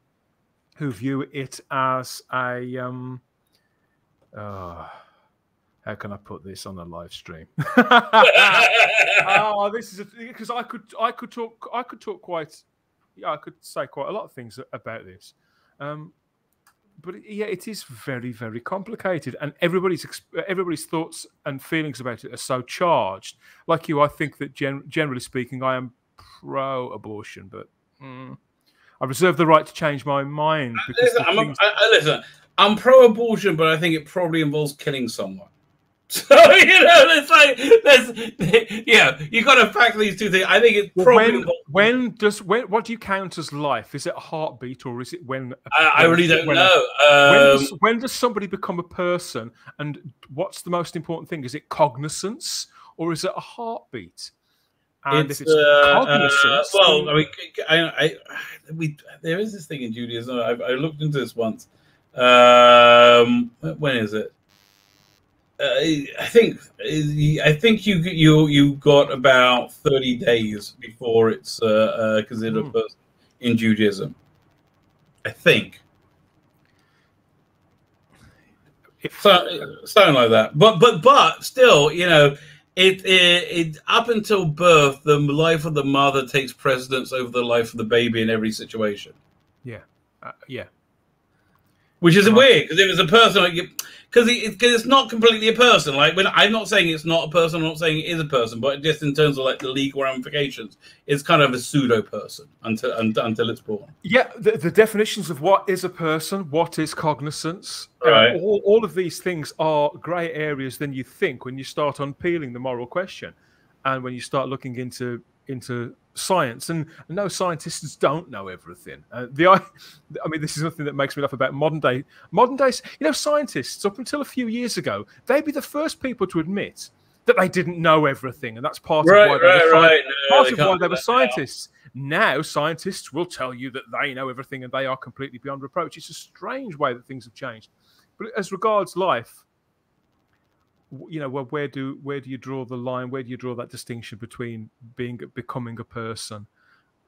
who view it as a how can I put this on a live stream? This is because I could say quite a lot of things about this, but yeah, it is very, very complicated, and everybody's thoughts and feelings about it are so charged. Like you, I think that generally speaking, I am pro-abortion, but. I reserve the right to change my mind. Because listen, I'm pro-abortion, but I think it probably involves killing someone. So, you know, it's like, you got to factor these two things. I think it's probably what do you count as life? Is it a heartbeat, or is it when? I really don't know. When does somebody become a person? And what's the most important thing? Is it cognizance, or is it a heartbeat? And if it's cognizance, well, I mean, there is this thing in Judaism. I looked into this once. When is it? I think you got about 30 days before it's considered a person in Judaism. I think. Something like that. But still, you know. It up until birth, the life of the mother takes precedence over the life of the baby in every situation. Yeah. Which is weird, because if it's a person, because it's not completely a person. Like, when I'm not saying it's not a person, I'm not saying it is a person, but just in terms of like the legal ramifications, it's kind of a pseudo person until it's born. Yeah, the definitions of what is a person, what is cognizance, right. All of these things are grey areas than you think when you start unpeeling the moral question, and when you start looking into science. And no, scientists don't know everything. I mean, this is something that makes me laugh about modern day. You know, scientists up until a few years ago, they'd be the first people to admit that they didn't know everything, and that's part of why they were scientists. Now, scientists will tell you that they know everything and they are completely beyond reproach. It's a strange way that things have changed. But as regards life, you know, well, where do you draw the line? Where do you draw that distinction between becoming a person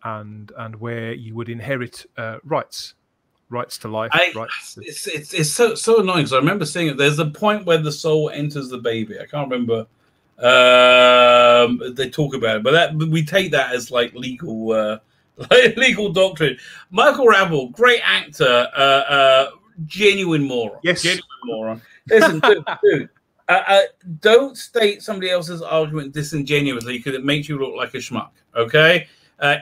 and where you would inherit rights to life? It's so annoying, because I remember seeing it. There's a point where the soul enters the baby. I can't remember. They talk about it, but we take that as like legal doctrine. Michael Rabel, great actor, genuine moron. Yes, genuine moron. Listen, dude. Don't state somebody else's argument disingenuously, because it makes you look like a schmuck, okay?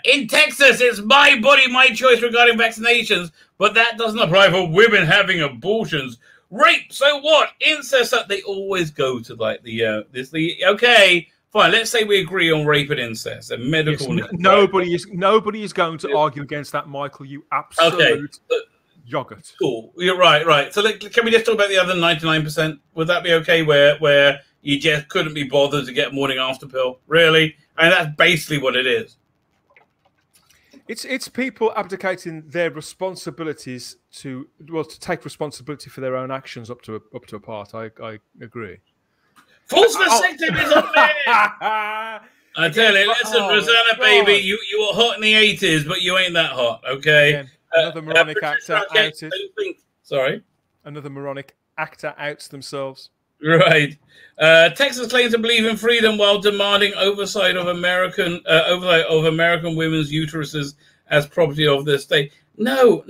In Texas, it's my body, my choice regarding vaccinations, but that doesn't apply for women having abortions. Rape, so what? Incest, they always go to like okay, fine, let's say we agree on rape and incest and medical. Yes, nobody is going to argue against that, Michael, you absolute yogurt. Cool. You're right. So can we just talk about the other 99%? Would that be okay? Where you just couldn't be bothered to get morning after pill? Really? And that's basically what it is. It's people abdicating their responsibilities to take responsibility for their own actions up to a part. I agree. False vasectomy. I tell you, listen, Rosanna, baby, you were hot in the 80s, but you ain't that hot, okay? Again, another moronic actor outed. Sorry. Another moronic actor outs themselves. Right. Texas claims to believe in freedom while demanding oversight of American women's uteruses as property of the state. No.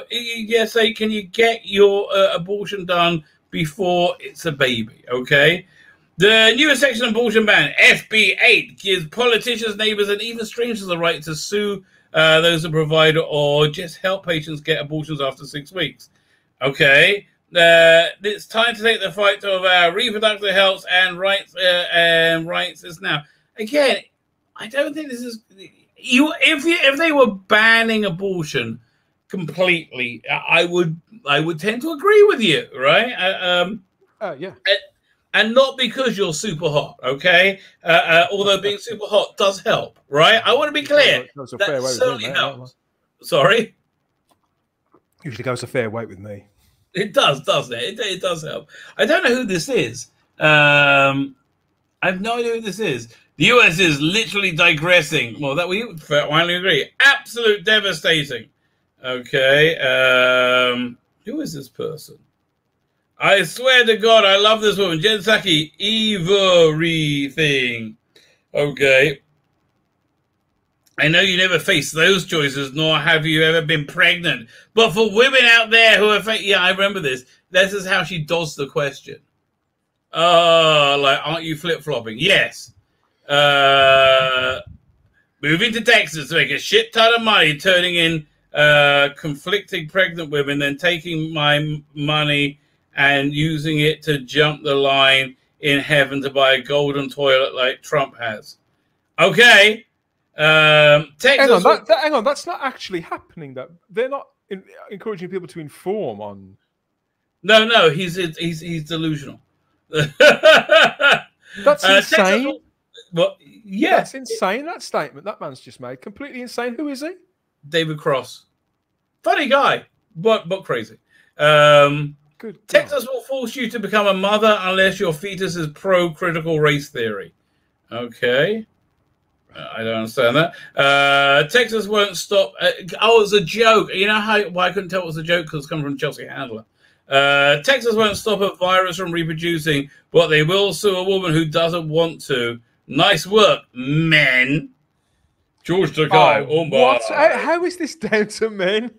Yes, can you get your abortion done before it's a baby? Okay. The newest section of abortion ban, SB 8, gives politicians, neighbors, and even strangers the right to sue those who provide or just help patients get abortions after 6 weeks. Okay. It's time to take the fight of our reproductive health and rights is now. Again, I don't think this is if they were banning abortion completely, I would tend to agree with you, right? Yeah. And not because you're super hot, okay? Although being super hot does help, right? I want to be clear. That certainly helps. Sorry? Usually goes a fair weight with me. It does, doesn't it? It does help. I don't know who this is. I have no idea who this is. The US is literally digressing. Well, that we finally agree. Absolute devastating. Okay. Who is this person? I swear to God, I love this woman. Jen Psaki, everything. Okay. I know you never faced those choices, nor have you ever been pregnant. But for women out there who are... Yeah, I remember this. This is how she dodged the question. Aren't you flip-flopping? Yes. Moving to Texas to make a shit ton of money, turning in conflicting pregnant women, then taking my money and using it to jump the line in heaven to buy a golden toilet like Trump has. Okay. Texas, hang on, that's not actually happening. That they're not encouraging people to inform on. No, he's delusional. That's insane. Well, yeah, that's insane. That statement that man's just made, completely insane. Who is he? David Cross, funny guy, but crazy. Good. Texas will force you to become a mother unless your fetus is pro-critical race theory. Okay. I don't understand that. Texas won't stop. It's a joke. You know why I couldn't tell it was a joke? Because it's coming from Chelsea Handler. Texas won't stop a virus from reproducing, but they will sue a woman who doesn't want to. Nice work, men. George Takei. What? How is this down to men?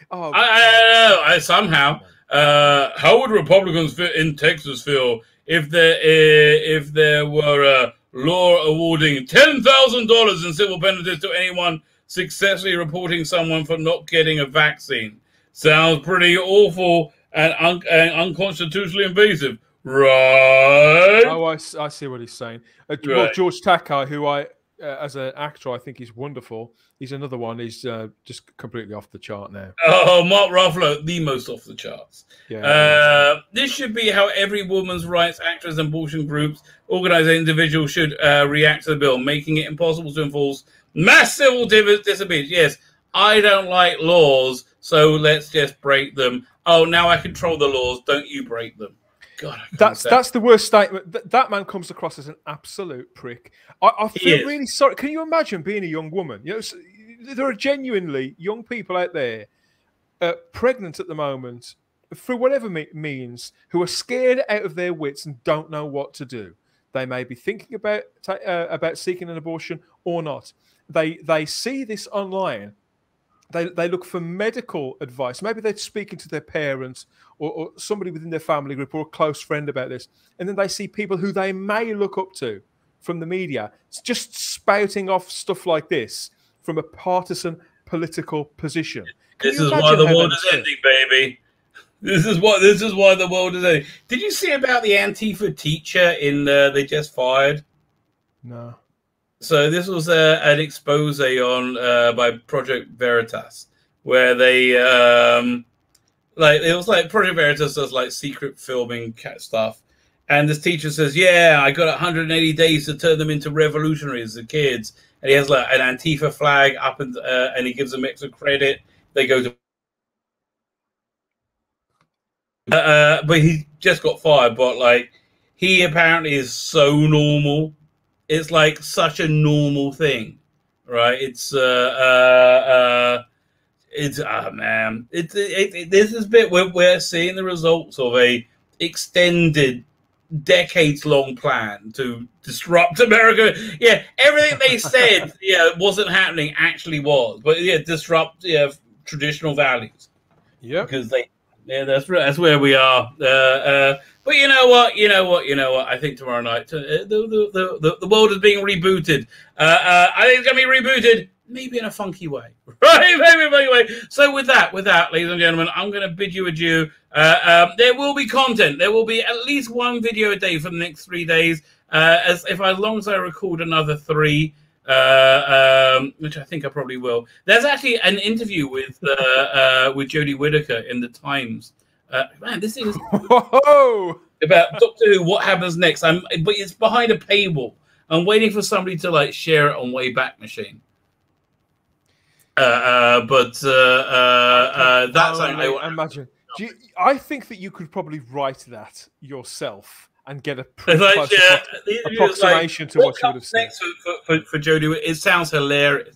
I somehow. How would Republicans in Texas feel if there were a law awarding $10,000 in civil penalties to anyone successfully reporting someone for not getting a vaccine? Sounds pretty awful and unconstitutionally invasive, right? Oh, I see what he's saying. Right. Well, George Takei, who as an actor, I think he's wonderful. He's another one. He's just completely off the chart now. Oh, Mark Ruffalo, the most off the charts. Yeah. This should be how every women's rights actors and abortion groups, organized individuals should react to the bill, making it impossible to enforce mass civil disobedience. Yes, I don't like laws, so let's just break them. Oh, now I control the laws. Don't you break them. God, that's the worst statement. That man comes across as an absolute prick. I feel really sorry. Can you imagine being a young woman? You know, there are genuinely young people out there pregnant at the moment through whatever means who are scared out of their wits and don't know what to do. They may be thinking about seeking an abortion or not. They see this online. They look for medical advice. Maybe they're speaking to their parents or somebody within their family group or a close friend about this. And then they see people who they may look up to from the media just spouting off stuff like this from a partisan political position. This is why the world is ending, baby. This is why the world is ending. Did you see about the Antifa teacher in They Just Fired? No. So this was an expose on by Project Veritas, where they it was like Project Veritas does like secret filming stuff, and this teacher says, "Yeah, I got 180 days to turn them into revolutionaries, the kids." And he has like an Antifa flag up, and he gives them extra credit. They go to, but he just got fired. But like, he apparently is so normal. It's like such a normal thing, right? It's It's man, this is a bit we're seeing the results of a extended, decades-long plan to disrupt America. Yeah, everything they said, wasn't happening, actually was, but disrupt traditional values. Yeah, because that's where we are. But you know what? I think tomorrow night the world is being rebooted. I think it's going to be rebooted, maybe in a funky way, right? Maybe in a funky way. So with that, ladies and gentlemen, I'm going to bid you adieu. There will be content. There will be at least one video a day for the next 3 days. As long as I record another 3. Which I think I probably will. There's actually an interview with Jodie Whittaker in the Times. Man, this is about Doctor Who. What happens next? But it's behind a paywall. I'm waiting for somebody to share it on Wayback Machine. That's I imagine. I think that you could probably write that yourself and get a pretty close approximation to what you would have said. Next for Jodie, it sounds hilarious.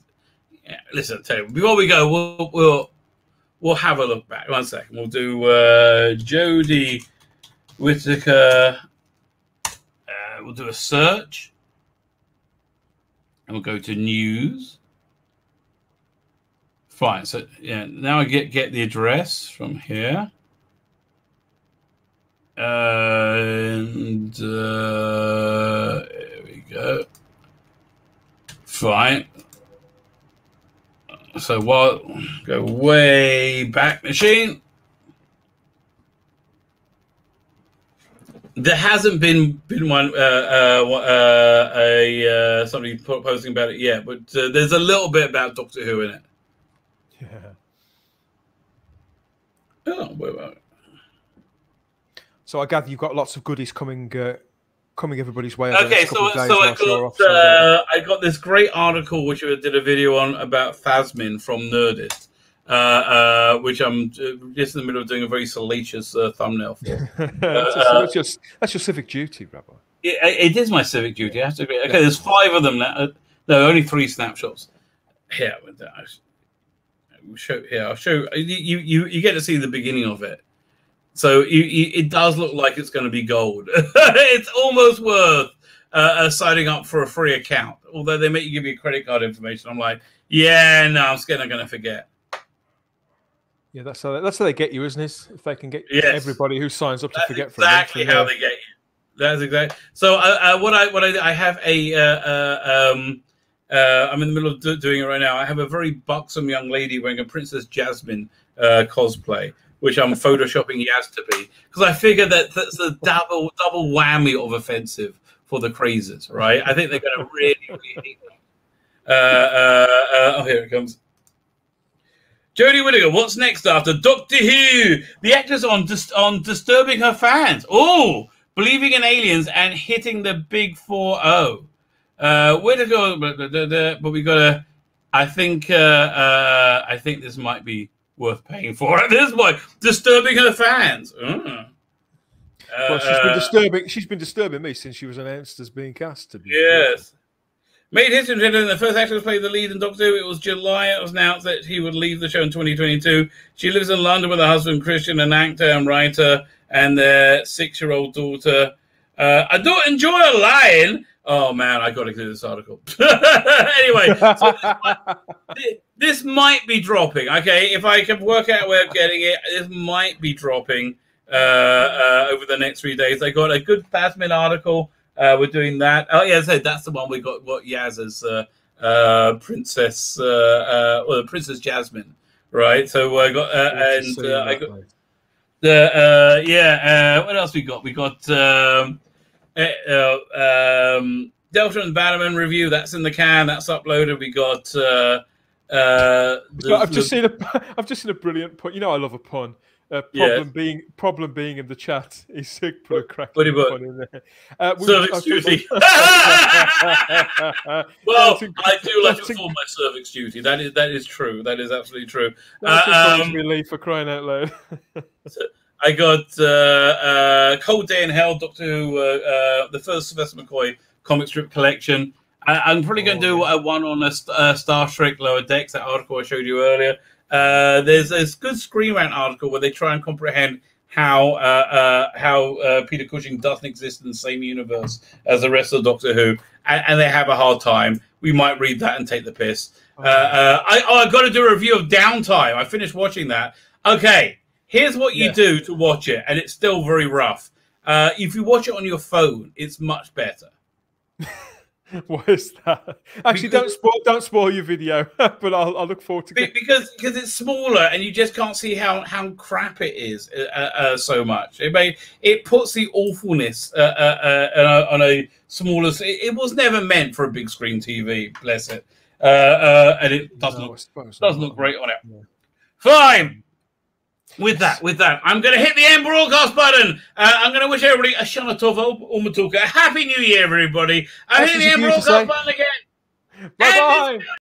Yeah, listen, I'll tell you, before we go, we'll have a look back. 1 second. We'll do Jodie Whittaker. We'll do a search. And we'll go to news. Fine. So now I get the address from here. And here we go. Fine. So go way back machine. There hasn't been one somebody posting about it yet, but there's a little bit about Doctor Who in it. Yeah. Oh, wait about it. So I gather you've got lots of goodies coming everybody's way. Okay, so I got this great article which I did a video on about Phasmin from Nerdist, which I'm just in the middle of doing a very salacious thumbnail for. that's your civic duty, Rabbi. It is my civic duty. I have to agree. Okay, there's 5 of them now. No, only 3 snapshots. Here, I'll show you. You get to see the beginning of it. So it does look like it's going to be gold. It's almost worth signing up for a free account. Although they make you give you credit card information. I'm like, yeah, no, I'm scared I'm going to forget. Yeah, that's how they get you, isn't it? If they can get everybody who signs up to forget. Exactly how they get you. That's exactly. So I have I'm in the middle of doing it right now. I have a very buxom young lady wearing a Princess Jasmine cosplay, which I'm photoshopping Yaz to be, because I figure that's a double whammy of offensive for the crazes, right? I think they're going to really hate them. Oh, here it comes. Jodie Whittaker, what's next after Doctor Who? The actress on disturbing her fans. Oh, believing in aliens and hitting the big 4-0. Whittaker, but we got to. I think this might be worth paying for at this point. Disturbing her fans. Well, she's been disturbing me since she was announced as being cast. Yes. Made history in the first actor to play the lead in Doctor Who. It was July. It was announced that he would leave the show in 2022. She lives in London with her husband Christian, an actor and writer, and their 6-year-old daughter. I don't enjoy lying. Oh man, I got to do this article. Anyway, so this might be dropping. Okay, if I can work out a way of getting it, this might be dropping over the next 3 days. I got a good Phasmin article. We're doing that. Oh yeah, so that's the one we got. What Yaz's princess, or the Princess Jasmine, right? So I got I got the what else we got? We got Delta and Bannerman review. That's in the can. That's uploaded. We got. I've just seen a brilliant pun. You know, I love a pun. Problem being in the chat. He's put a crack pun in there. Cervix duty. Well, I do like to perform my cervix duty. That is true. That is absolutely true. That's relief for crying out loud. I got Cold Day in Hell, Doctor Who, the first Sylvester McCoy comic strip collection. I'm probably going to do one on a Star Trek Lower Decks, that article I showed you earlier. There's a good Screen Rant article where they try and comprehend how Peter Cushing doesn't exist in the same universe as the rest of Doctor Who, and they have a hard time. We might read that and take the piss. I've got to do a review of Downtime. I finished watching that. Okay, here's what you do to watch it, and it's still very rough. If you watch it on your phone, it's much better. What is that? Actually, don't spoil your video, but I'll look forward to it. Because it's smaller and you just can't see how crap it is so much. It puts the awfulness on a smaller. It was never meant for a big screen TV, bless it, and it doesn't look great on it. Yeah. Fine. With that, I'm going to hit the end broadcast button. I'm going to wish everybody a Shana Tova Umatuka. Happy New Year, everybody. I'm hitting the end broadcast button again. Bye-bye.